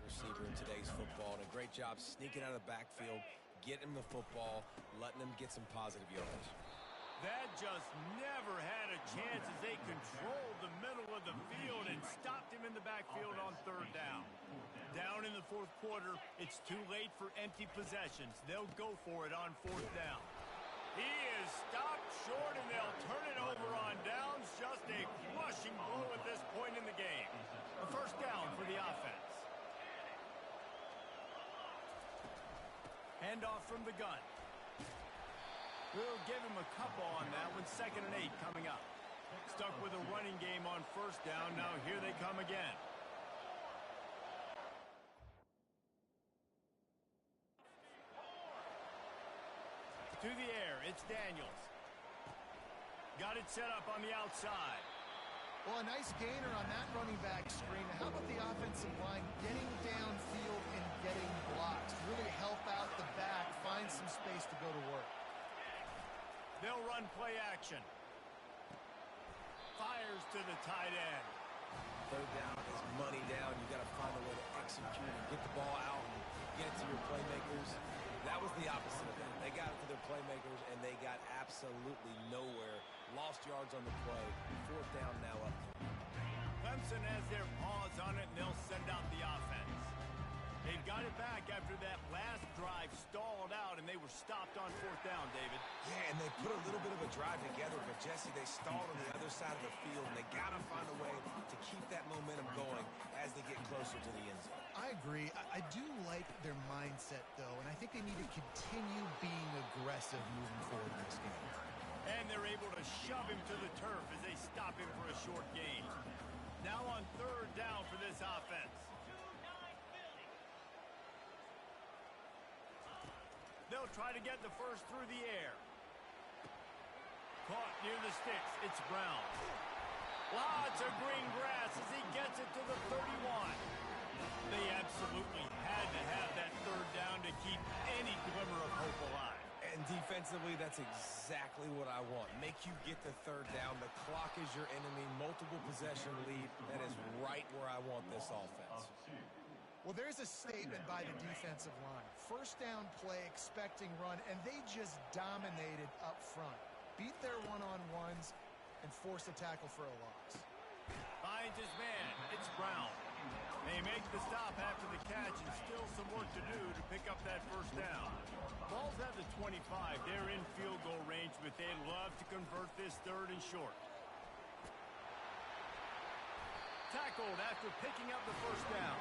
Receiver in today's football, and a great job sneaking out of the backfield, getting him the football, letting him get some positive yardage. That just never had a chance as they controlled the middle of the field and stopped him in the backfield on third down. Down in the fourth quarter, it's too late for empty possessions. They'll go for it on fourth down. He is stopped short, and they'll turn it over on downs. Just a crushing blow at this point in the game. A first down for the offense. Handoff from the gun. We'll give him a couple on that one. 2nd and 8 coming up. Stuck with a running game on first down. Now here they come again. To the air, it's Daniels. Got it set up on the outside. Well, a nice gainer on that running back screen. How about the offensive line getting downfield and getting blocks? Really help out the back, find some space to go to work. They'll run play action. Fires to the tight end. Third down is money down. You got to find a way to execute and get the ball out and get it to your playmakers. That was the opposite of that. They got it to their playmakers, and they got absolutely nowhere. Lost yards on the play. Fourth down now up. Clemson has their paws on it, and they'll send out the offense. They've got it back after that last drive stalled out, and they were stopped on fourth down, David. Yeah, and they put a little bit of a drive together, but Jesse, they stalled on the other side of the field, and they got to find a way to keep that momentum going as they get closer to the end zone. I agree. I do like their mindset, though, and I think they need to continue being aggressive moving forward in this game. And they're able to shove him to the turf as they stop him for a short gain. Now on third down for this offense. They'll try to get the first through the air. Caught near the sticks. It's Brown. Lots of green grass as he gets it to the 31. They absolutely had to have that third down to keep any glimmer of hope alive. And defensively, that's exactly what I want. Make you get the third down. The clock is your enemy. Multiple possession lead. That is right where I want this offense. Well, there's a statement by the defensive line. First down play, expecting run, and they just dominated up front. Beat their one-on-ones and force a tackle for a loss. Finds his man. It's Brown. They make the stop after the catch, and still some work to do to pick up that first down. Ball's at the 25. They're in field goal range, but they'd love to convert this third and short. Tackled after picking up the first down.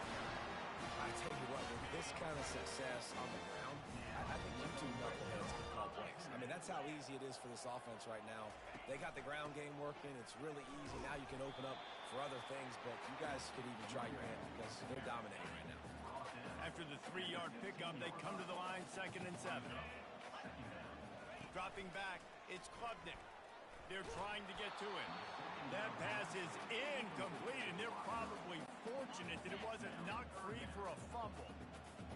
I tell you what, with this kind of success on the ground, I think you two knuckleheads can call plays. I mean, that's how easy it is for this offense right now. They got the ground game working. It's really easy. Now you can open up for other things, but you guys could even try your hand because they're dominating right now. After the 3-yard pickup, they come to the line 2nd and 7. Dropping back, it's Klubnik. They're trying to get to him. That pass is incomplete, and they're probably fortunate that it wasn't knocked free for a fumble.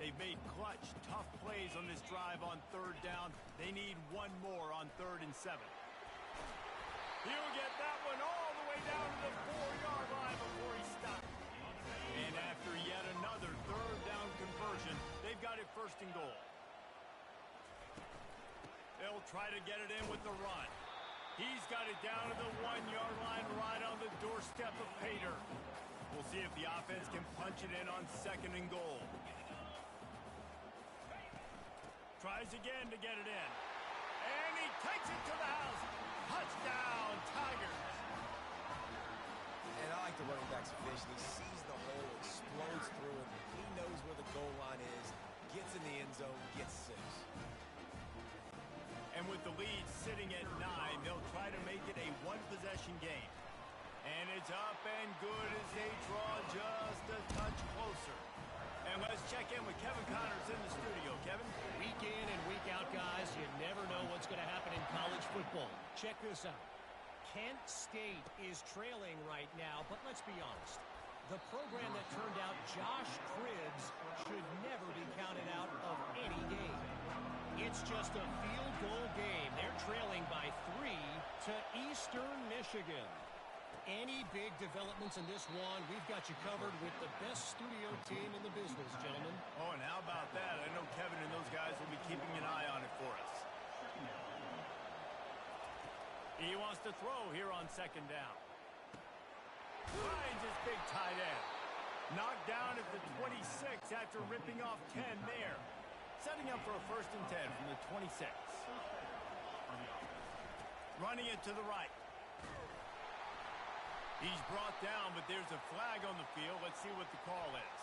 They've made clutch, tough plays on this drive on third down. They need one more on 3rd and 7. He'll get that one all the way down to the 4-yard line before he stops. And after yet another third down conversion, they've got it 1st and goal. They'll try to get it in with the run. He's got it down to the 1-yard line right on the doorstep of Pater. We'll see if the offense can punch it in on 2nd and goal. Tries again to get it in. And he takes it to the house. Touchdown, Tigers. And I like the running back's vision. He sees the hole, explodes through it. He knows where the goal line is, gets in the end zone, gets 6. And with the lead sitting at 9, they'll try to make it a one-possession game. And it's up and good as they draw just a touch closer. And let's check in with Kevin Connors in the studio. Kevin? Week in and week out, guys, you never know what's going to happen in college football. Check this out. Kent State is trailing right now, but let's be honest. The program that turned out Josh Cribbs should never be counted out of any game. It's just a field goal game. They're trailing by 3 to Eastern Michigan. Any big developments in this one, we've got you covered with the best studio team in the business, gentlemen. Oh, and how about that? I know Kevin and those guys will be keeping an eye on it for us. He wants to throw here on second down. Finds his big tight end. Knocked down at the 26 after ripping off 10 there. Setting up for a 1st and 10 from the 26. Running it to the right. He's brought down, but there's a flag on the field. Let's see what the call is.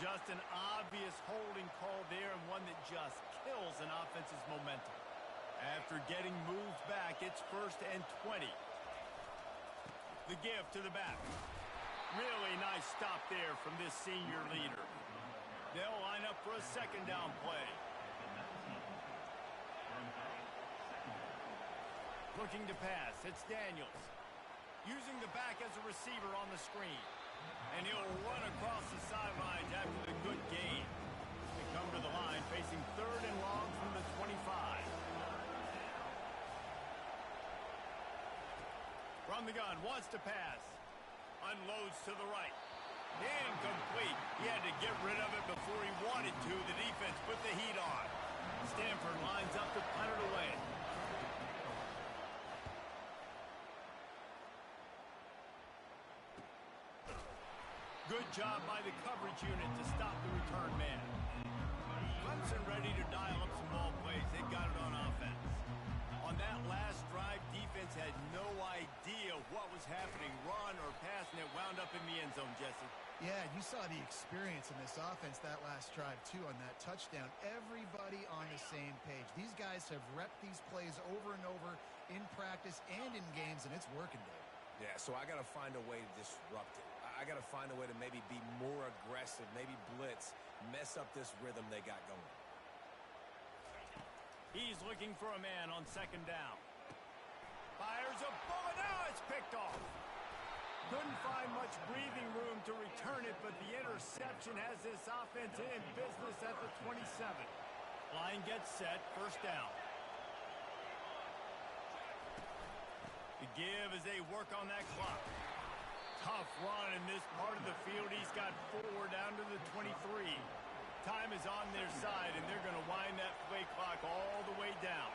Just an obvious holding call there, and one that just kills an offense's momentum. After getting moved back, it's 1st and 20. The give to the back. Really nice stop there from this senior leader. They'll line up for a 2nd down play. Looking to pass, it's Daniels. Using the back as a receiver on the screen. And he'll run across the sidelines after the good gain. They come to the line facing 3rd and long from the 25. From the gun, wants to pass. Unloads to the right. Incomplete. He had to get rid of it before he wanted to. The defense put the heat on. Stanford lines up to punt it away. Good job by the coverage unit to stop the return man. Clemson ready to dial up some ball plays. They got it on offense. On that last drive, defense had no idea what was happening. Run or pass, and it wound up in the end zone, Jesse. Yeah, you saw the experience in this offense that last drive, too, on that touchdown. Everybody on the same page. These guys have repped these plays over and over in practice and in games, and it's working, Dave. Yeah, so I got to find a way to disrupt it. I got to find a way to maybe be more aggressive, maybe blitz, mess up this rhythm they got going. He's looking for a man on 2nd down. Fires a bullet. Now it's picked off. Couldn't find much breathing room to return it, but the interception has this offense in business at the 27. Line gets set. 1st down. The give as they work on that clock. Tough run in this part of the field. He's got 4 down to the 23. Time is on their side, and they're going to wind that play clock all the way down.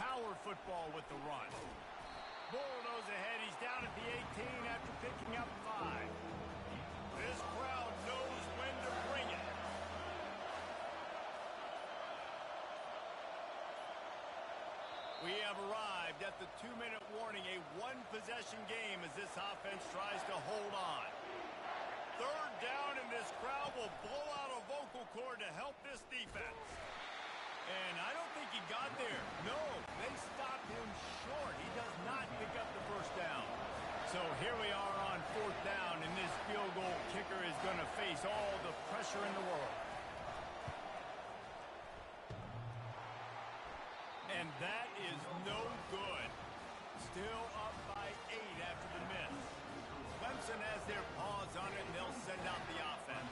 Power football with the run. Bulldoze ahead. He's down at the 18 after picking up 5. This crowd knows when to bring it. We have arrived at the 2-minute warning, a 1-possession game as this offense tries to hold on. 3rd down, and this crowd will blow out a vocal cord to help this defense. And I don't think he got there. No, they stopped him short. He does not pick up the 1st down. So here we are on 4th down, and this field goal kicker is going to face all the pressure in the world. And that is no good. Still up by 8 after the miss. Clemson has their paws on it, and they'll send out the offense.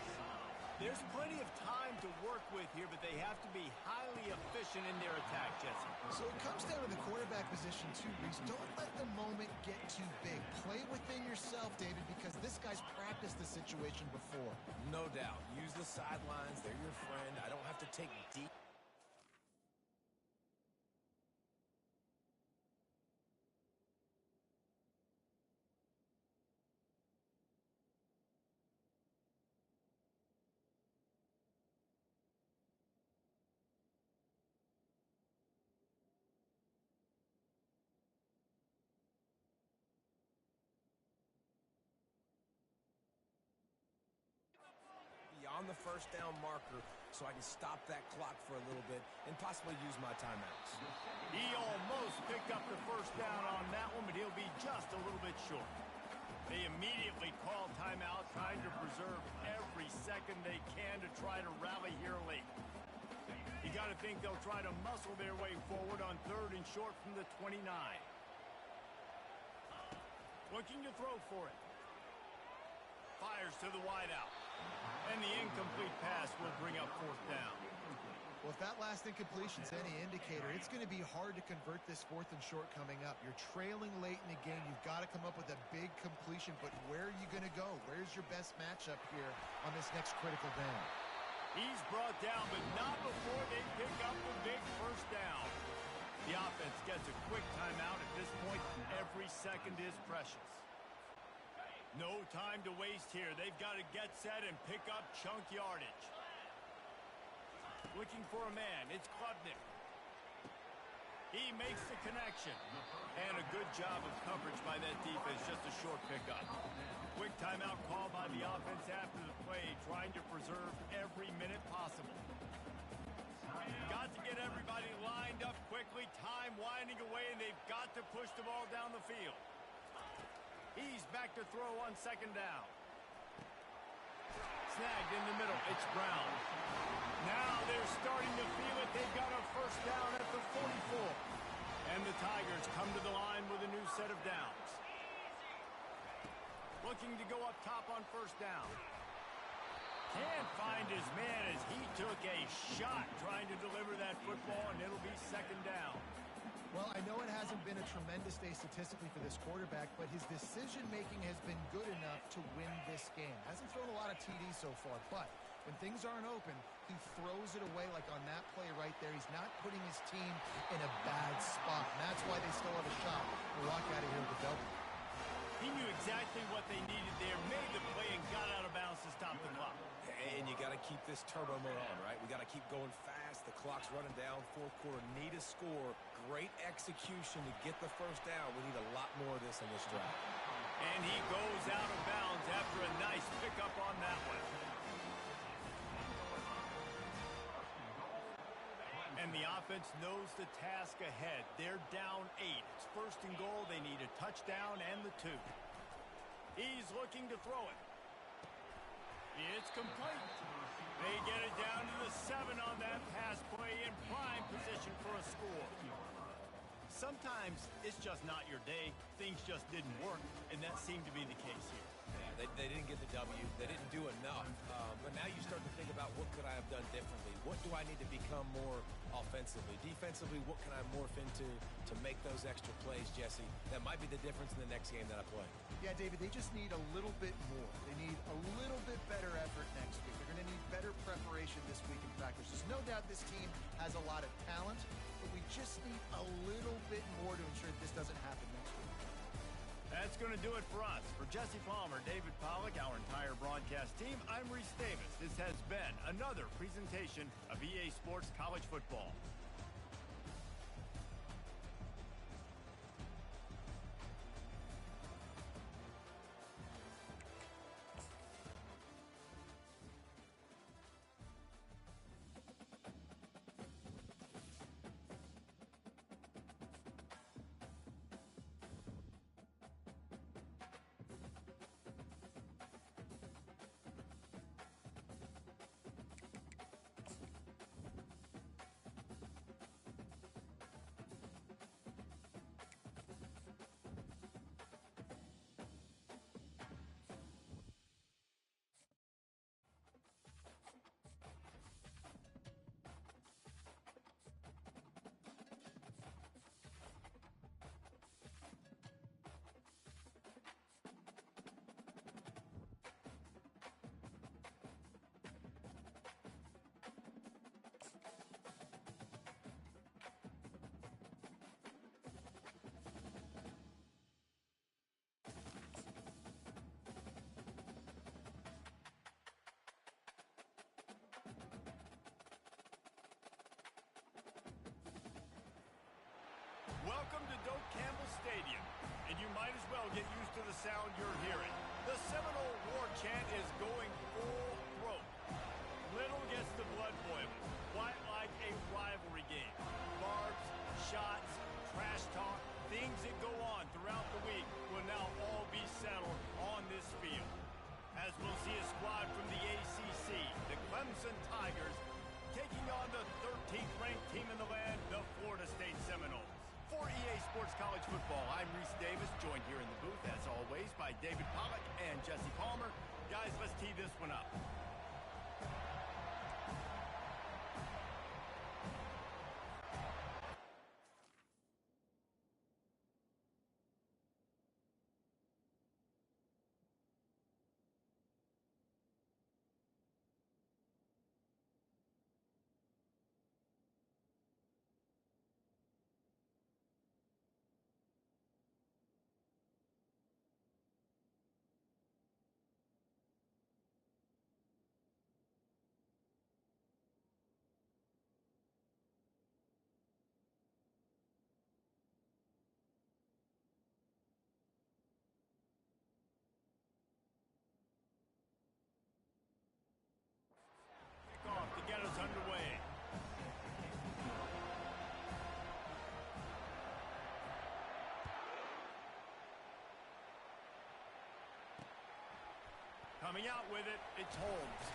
There's plenty of time to work with here, but they have to be highly efficient in their attack, Jesse. So it comes down to the quarterback position, too, Reese. Don't let the moment get too big. Play within yourself, David, because this guy's practiced the situation before. No doubt. Use the sidelines. They're your friend. I don't have to take deep. On the 1st down marker so I can stop that clock for a little bit and possibly use my timeouts. He almost picked up the 1st down on that one, but he'll be just a little bit short. They immediately call timeout, trying to preserve every second they can to try to rally here late. You got to think they'll try to muscle their way forward on 3rd and short from the 29. Looking to throw for it. Fires to the wideout. And the incomplete pass will bring up 4th down. Well, if that last incompletion's any indicator, it's going to be hard to convert this 4th and short coming up. You're trailing late in the game. You've got to come up with a big completion, but where are you going to go? Where's your best matchup here on this next critical down? He's brought down, but not before they pick up the big first down. The offense gets a quick timeout at this point. Every second is precious. No time to waste here. They've got to get set and pick up chunk yardage. Looking for a man. It's Klubnik. He makes the connection. And a good job of coverage by that defense. Just a short pickup. Quick timeout call by the offense after the play, trying to preserve every minute possible. Got to get everybody lined up quickly. Time winding away, and they've got to push the ball down the field. He's back to throw on second down. Snagged in the middle. It's Brown. Now they're starting to feel it. They've got a first down at the 44. And the Tigers come to the line with a new set of downs. Looking to go up top on first down. Can't find his man as he took a shot trying to deliver that football, and it'll be second down. Well, I know it hasn't been a tremendous day statistically for this quarterback, but his decision-making has been good enough to win this game. Hasn't thrown a lot of TDs so far, but when things aren't open, he throws it away like on that play right there. He's not putting his team in a bad spot, and that's why they still have a shot to walk out of here with a W. He knew exactly what they needed there, made the play, and got out of bounds to stop the clock. And you got to keep this turbo mode on, right? We got to keep going fast. The clock's running down. Fourth quarter, need a score. Great execution to get the first down. We need a lot more of this in this drive. And he goes out of bounds after a nice pickup on that one. And the offense knows the task ahead. They're down 8. It's first and goal. They need a touchdown and the 2. He's looking to throw it. It's complete. They get it down to the 7 on that pass play in prime position for a score. Sometimes it's just not your day. Things just didn't work, and that seemed to be the case here. Yeah, they didn't get the W. They didn't do enough. But now you start to think about what could I have done differently? What do I need to become more offensively? Defensively, what can I morph into to make those extra plays, Jesse? That might be the difference in the next game that I play. Yeah, David, they just need a little bit more. They need a little bit better effort next week. They're going to need better preparation this week in practice. There's no doubt this team has a lot of talent, but we just need a little bit more to ensure that this doesn't happen next week. That's going to do it for us. For Jesse Palmer, David Pollack, our entire broadcast team, I'm Reese Davis. This has been another presentation of EA Sports College Football. Welcome to Doak Campbell Stadium, and you might as well get used to the sound you're hearing. The Seminole war chant is going full throat. Little gets the blood boiling, quite like a rivalry game. Barbs, shots, trash talk, things that go on throughout the week will now all be settled on this field. As we'll see a squad from the ACC, the Clemson Tigers, taking on the 13th ranked team in the land, the Florida State Seminoles. For EA Sports College Football, I'm Reese Davis, joined here in the booth, as always, by David Pollack and Jesse Palmer. Guys, let's tee this one up. Coming out with it, it's Holmes.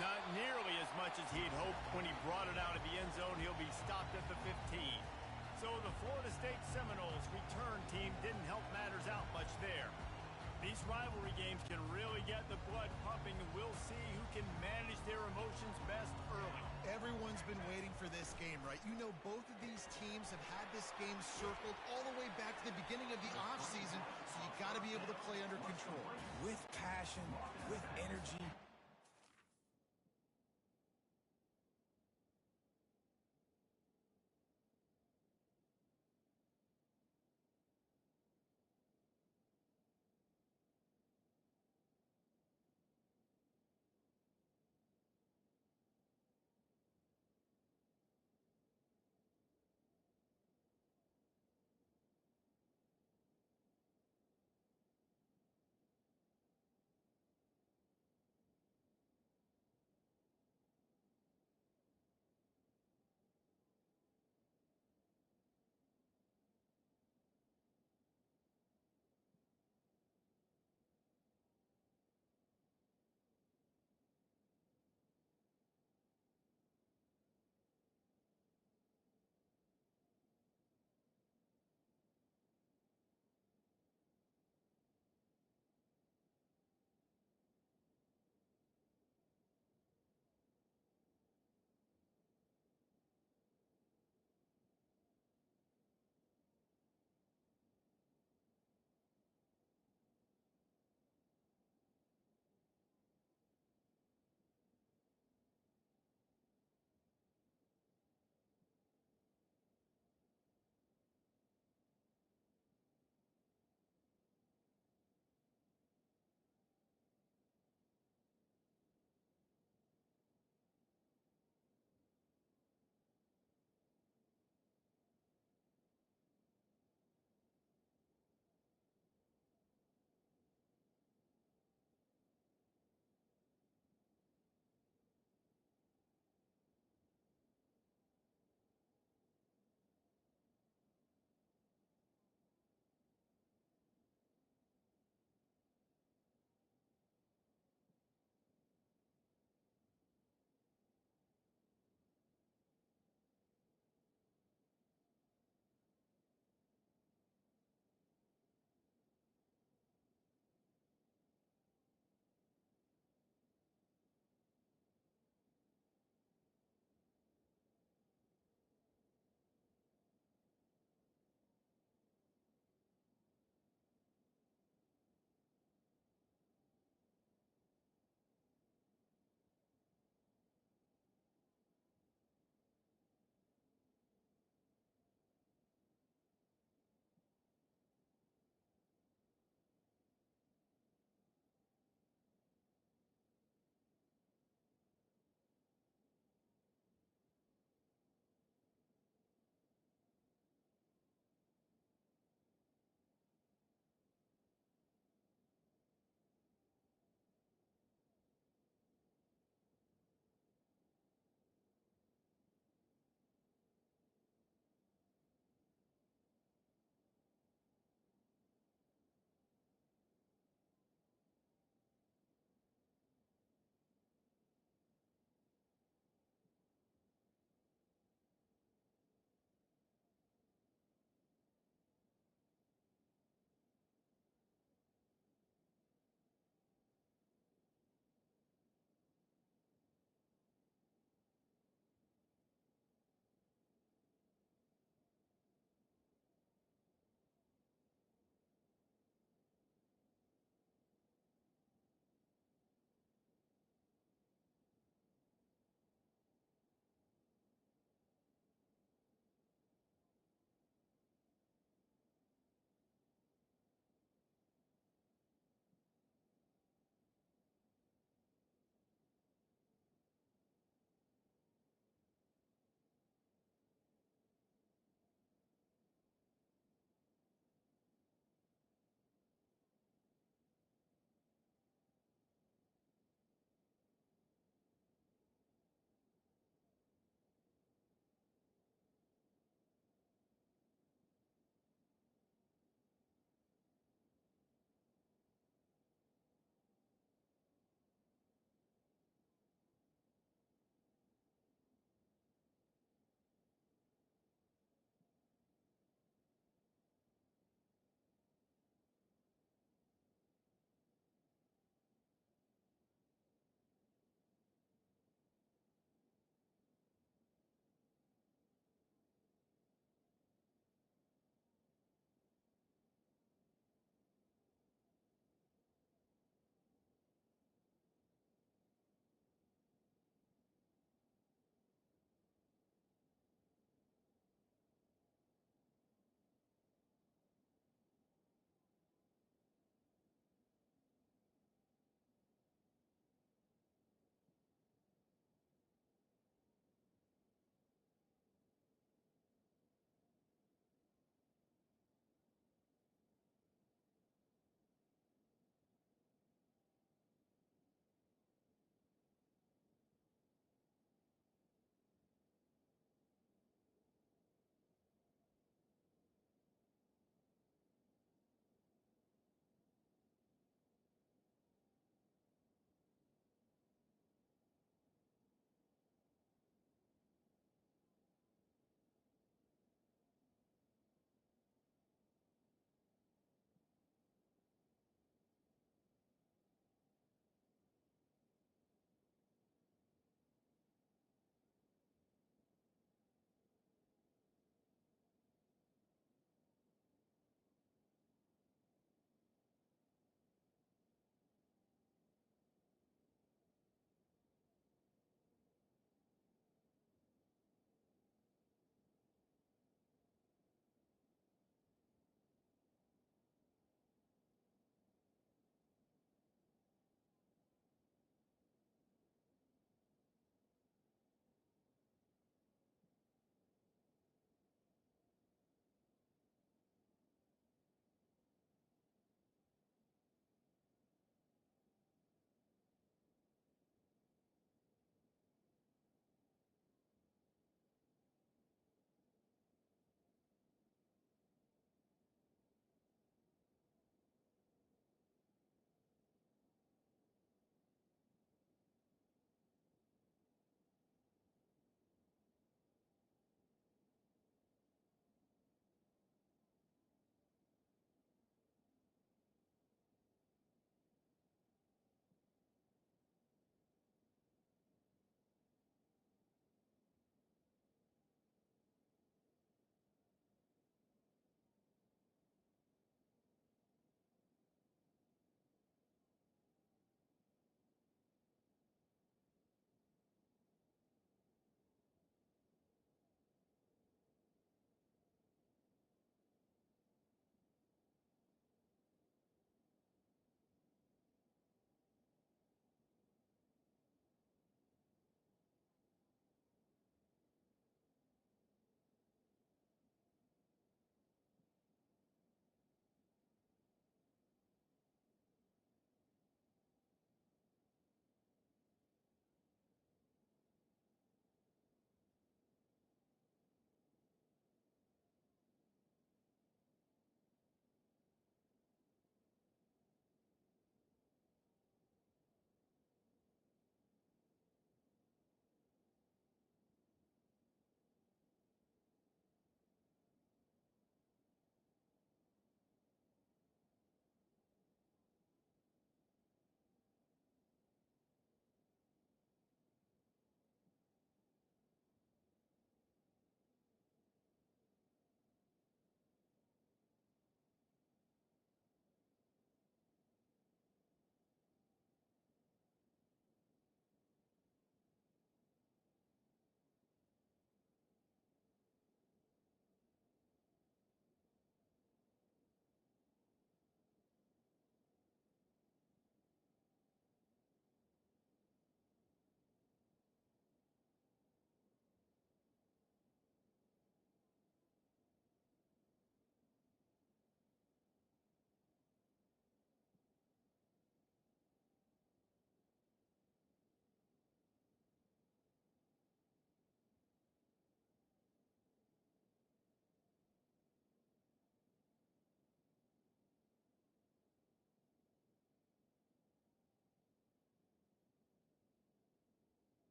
Not nearly as much as he'd hoped when he brought it out of the end zone. He'll be stopped at the 15. So the Florida State Seminoles return team didn't help matters out much there. These rivalry games can really get the blood pumping, and we'll see who can manage their emotions best early. Everyone's been waiting for this game, right? You know, both of these teams have had this game circled all the way back to the beginning of the offseason, so you got to be able to play under control. With passion, with energy.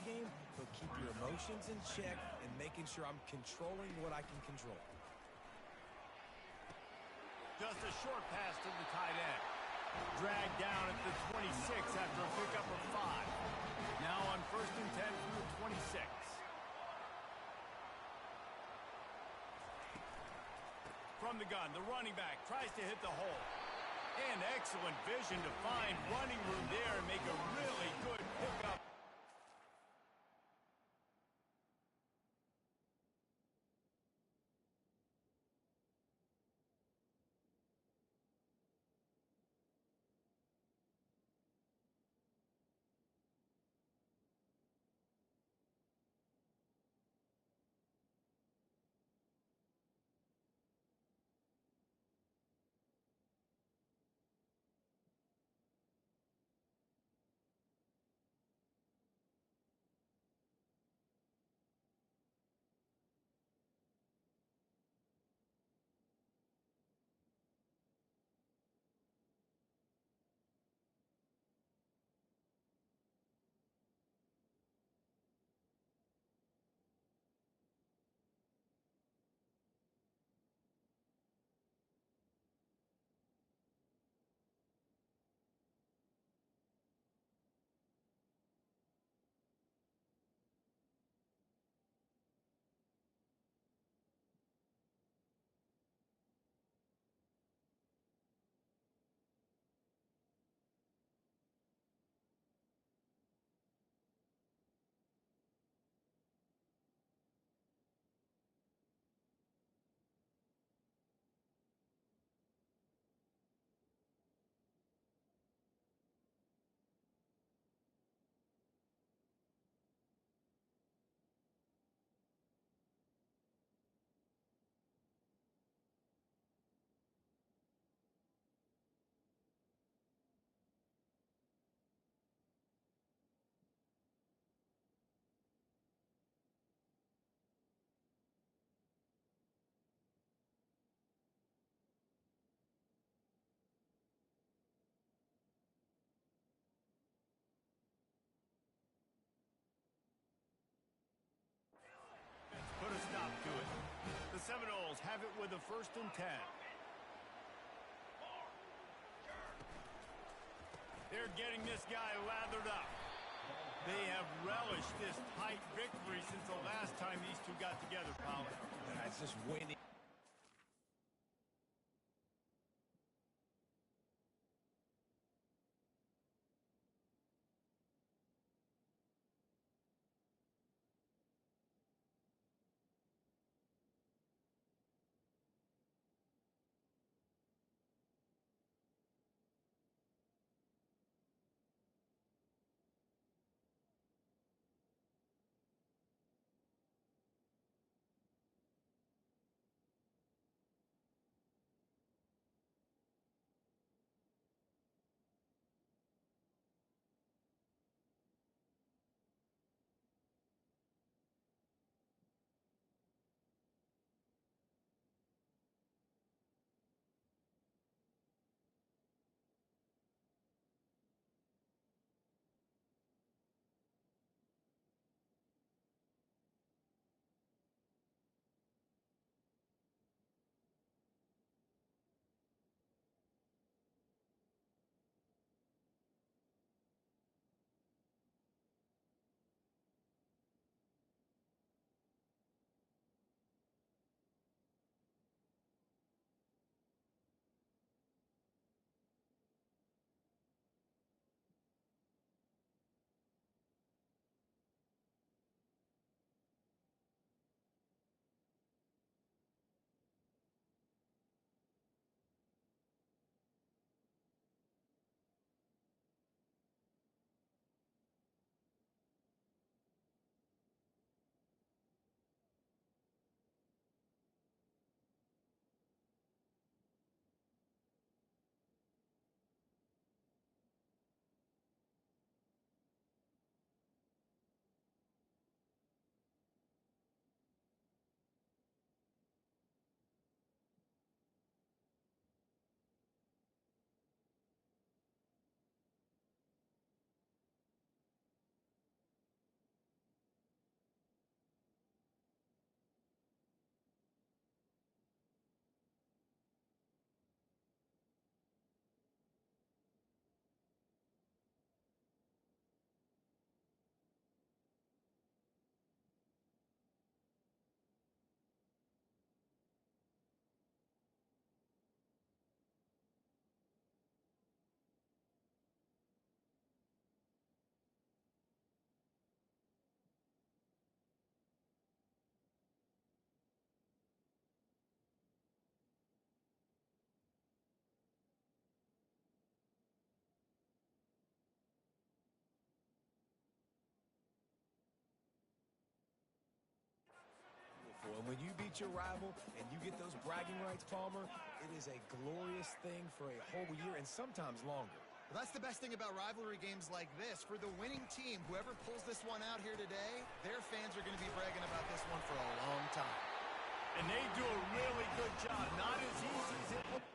the game, but keep your emotions in check and making sure I'm controlling what I can control. Just a short pass to the tight end. Dragged down at the 26 after a pickup of 5. Now on 1st and 10 from the 26. From the gun, the running back tries to hit the hole. And excellent vision to find running room there and make a really good pickup. Put a stop to it. The Seminoles have it with a 1st and 10. They're getting this guy lathered up. They have relished this tight victory since the last time these two got together, Polly. That's just winning. beat your rival and you get those bragging rights, Palmer, it is a glorious thing for a whole year and sometimes longer. Well, that's the best thing about rivalry games like this. For the winning team, whoever pulls this one out here today, their fans are going to be bragging about this one for a long time. And they do a really good job. Not as easy as it looks.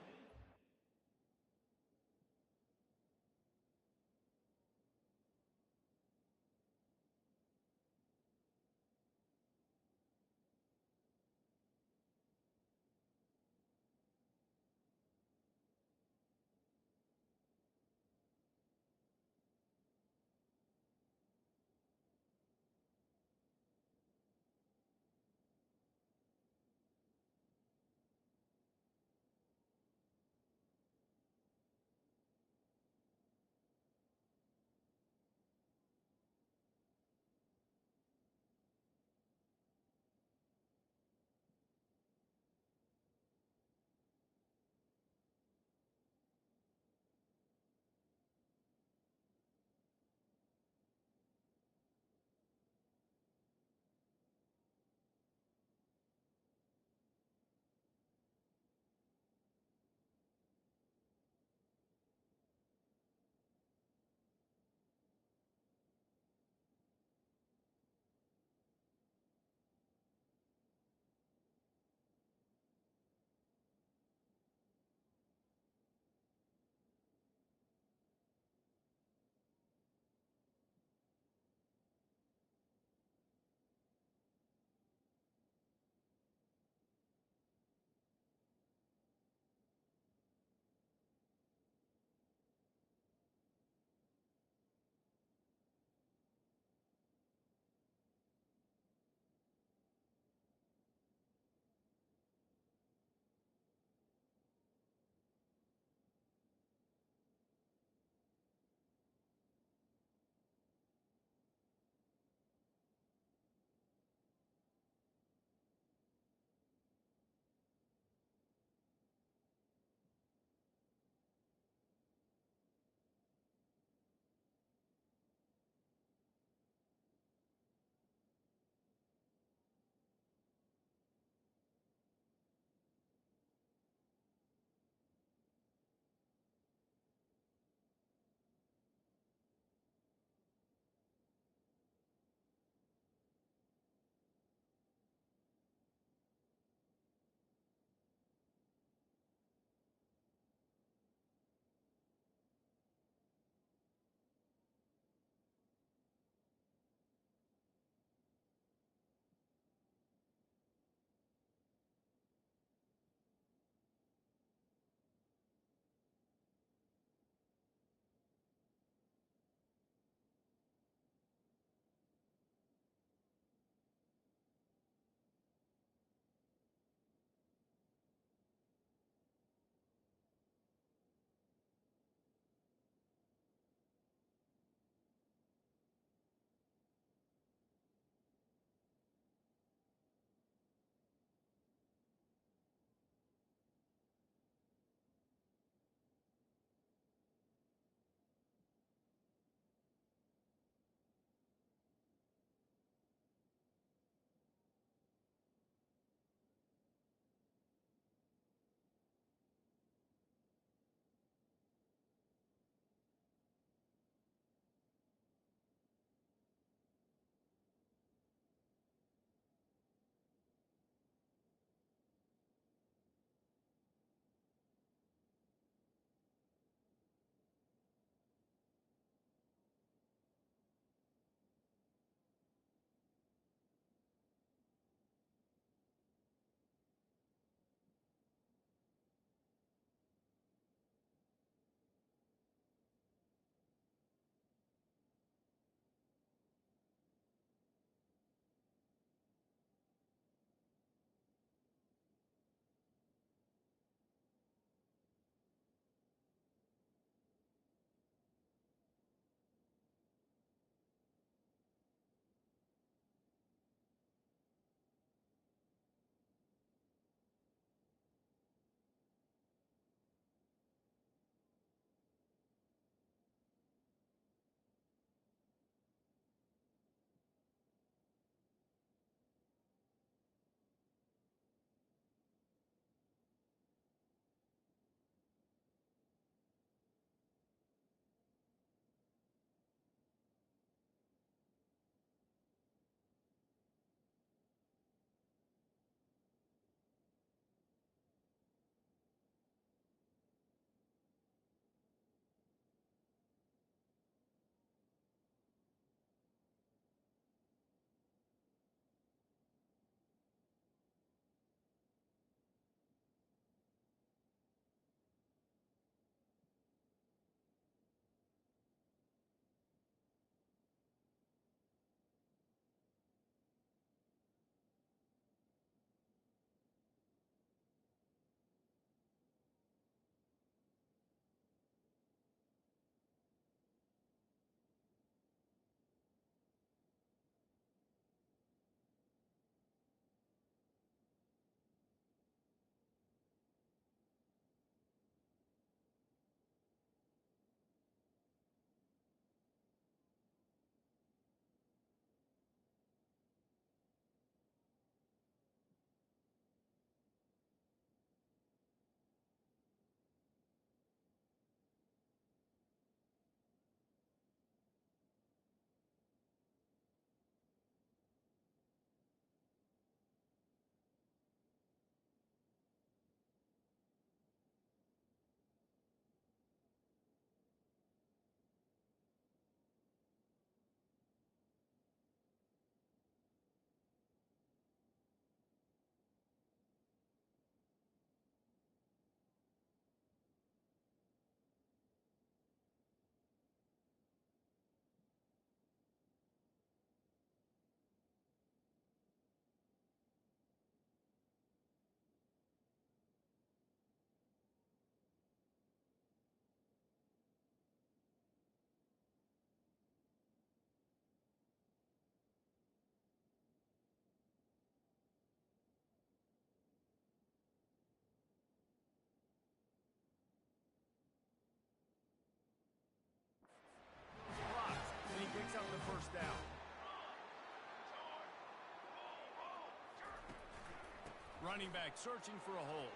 running back searching for a hole.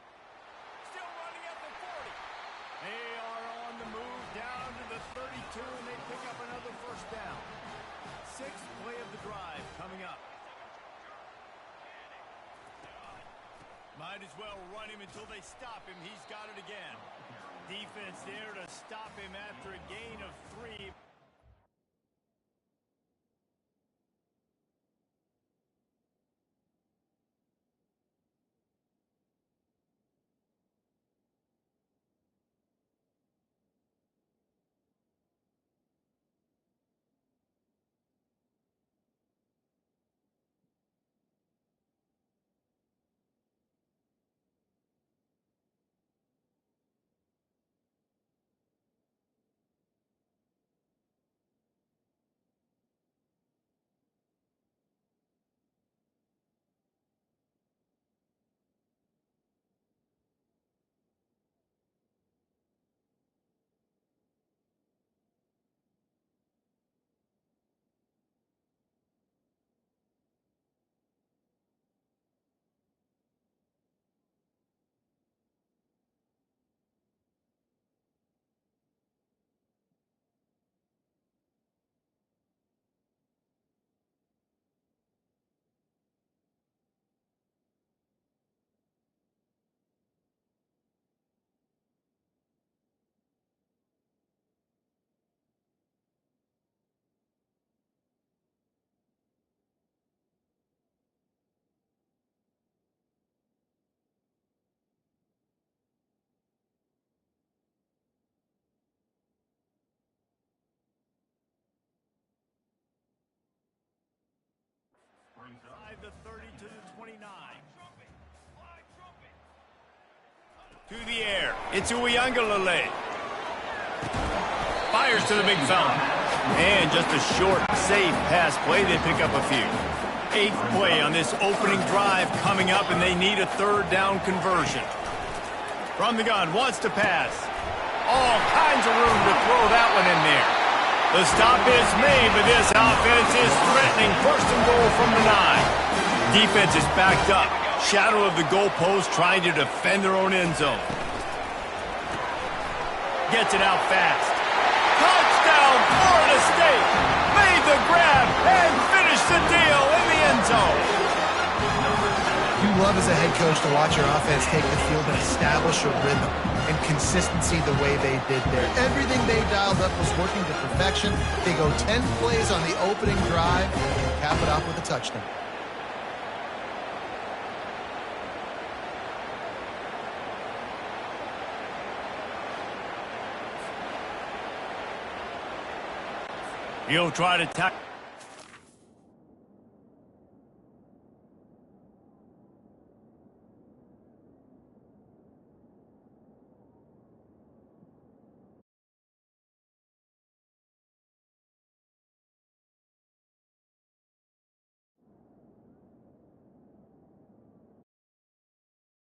Still running at the 40. They are on the move down to the 32, and they pick up another first down. Sixth play of the drive coming up. Might as well run him until they stop him. He's got it again. Defense there to stop him after a gain of 3. The 30 to the 29. To the air. It's Uiagalelei. Fires to the big fella. And just a short, safe pass play. They pick up a few. Eighth play on this opening drive coming up, and they need a third down conversion. From the gun, wants to pass. All kinds of room to throw that one in there. The stop is made, but this offense is threatening. First and goal from the 9. Defense is backed up. Shadow of the goalpost trying to defend their own end zone. Gets it out fast. Touchdown, Florida State. Made the grab and finished the deal in the end zone. You love as a head coach to watch your offense take the field and establish a rhythm and consistency the way they did there. Everything they dialed up was working to perfection. They go 10 plays on the opening drive and cap it off with a touchdown. He'll try to tackle.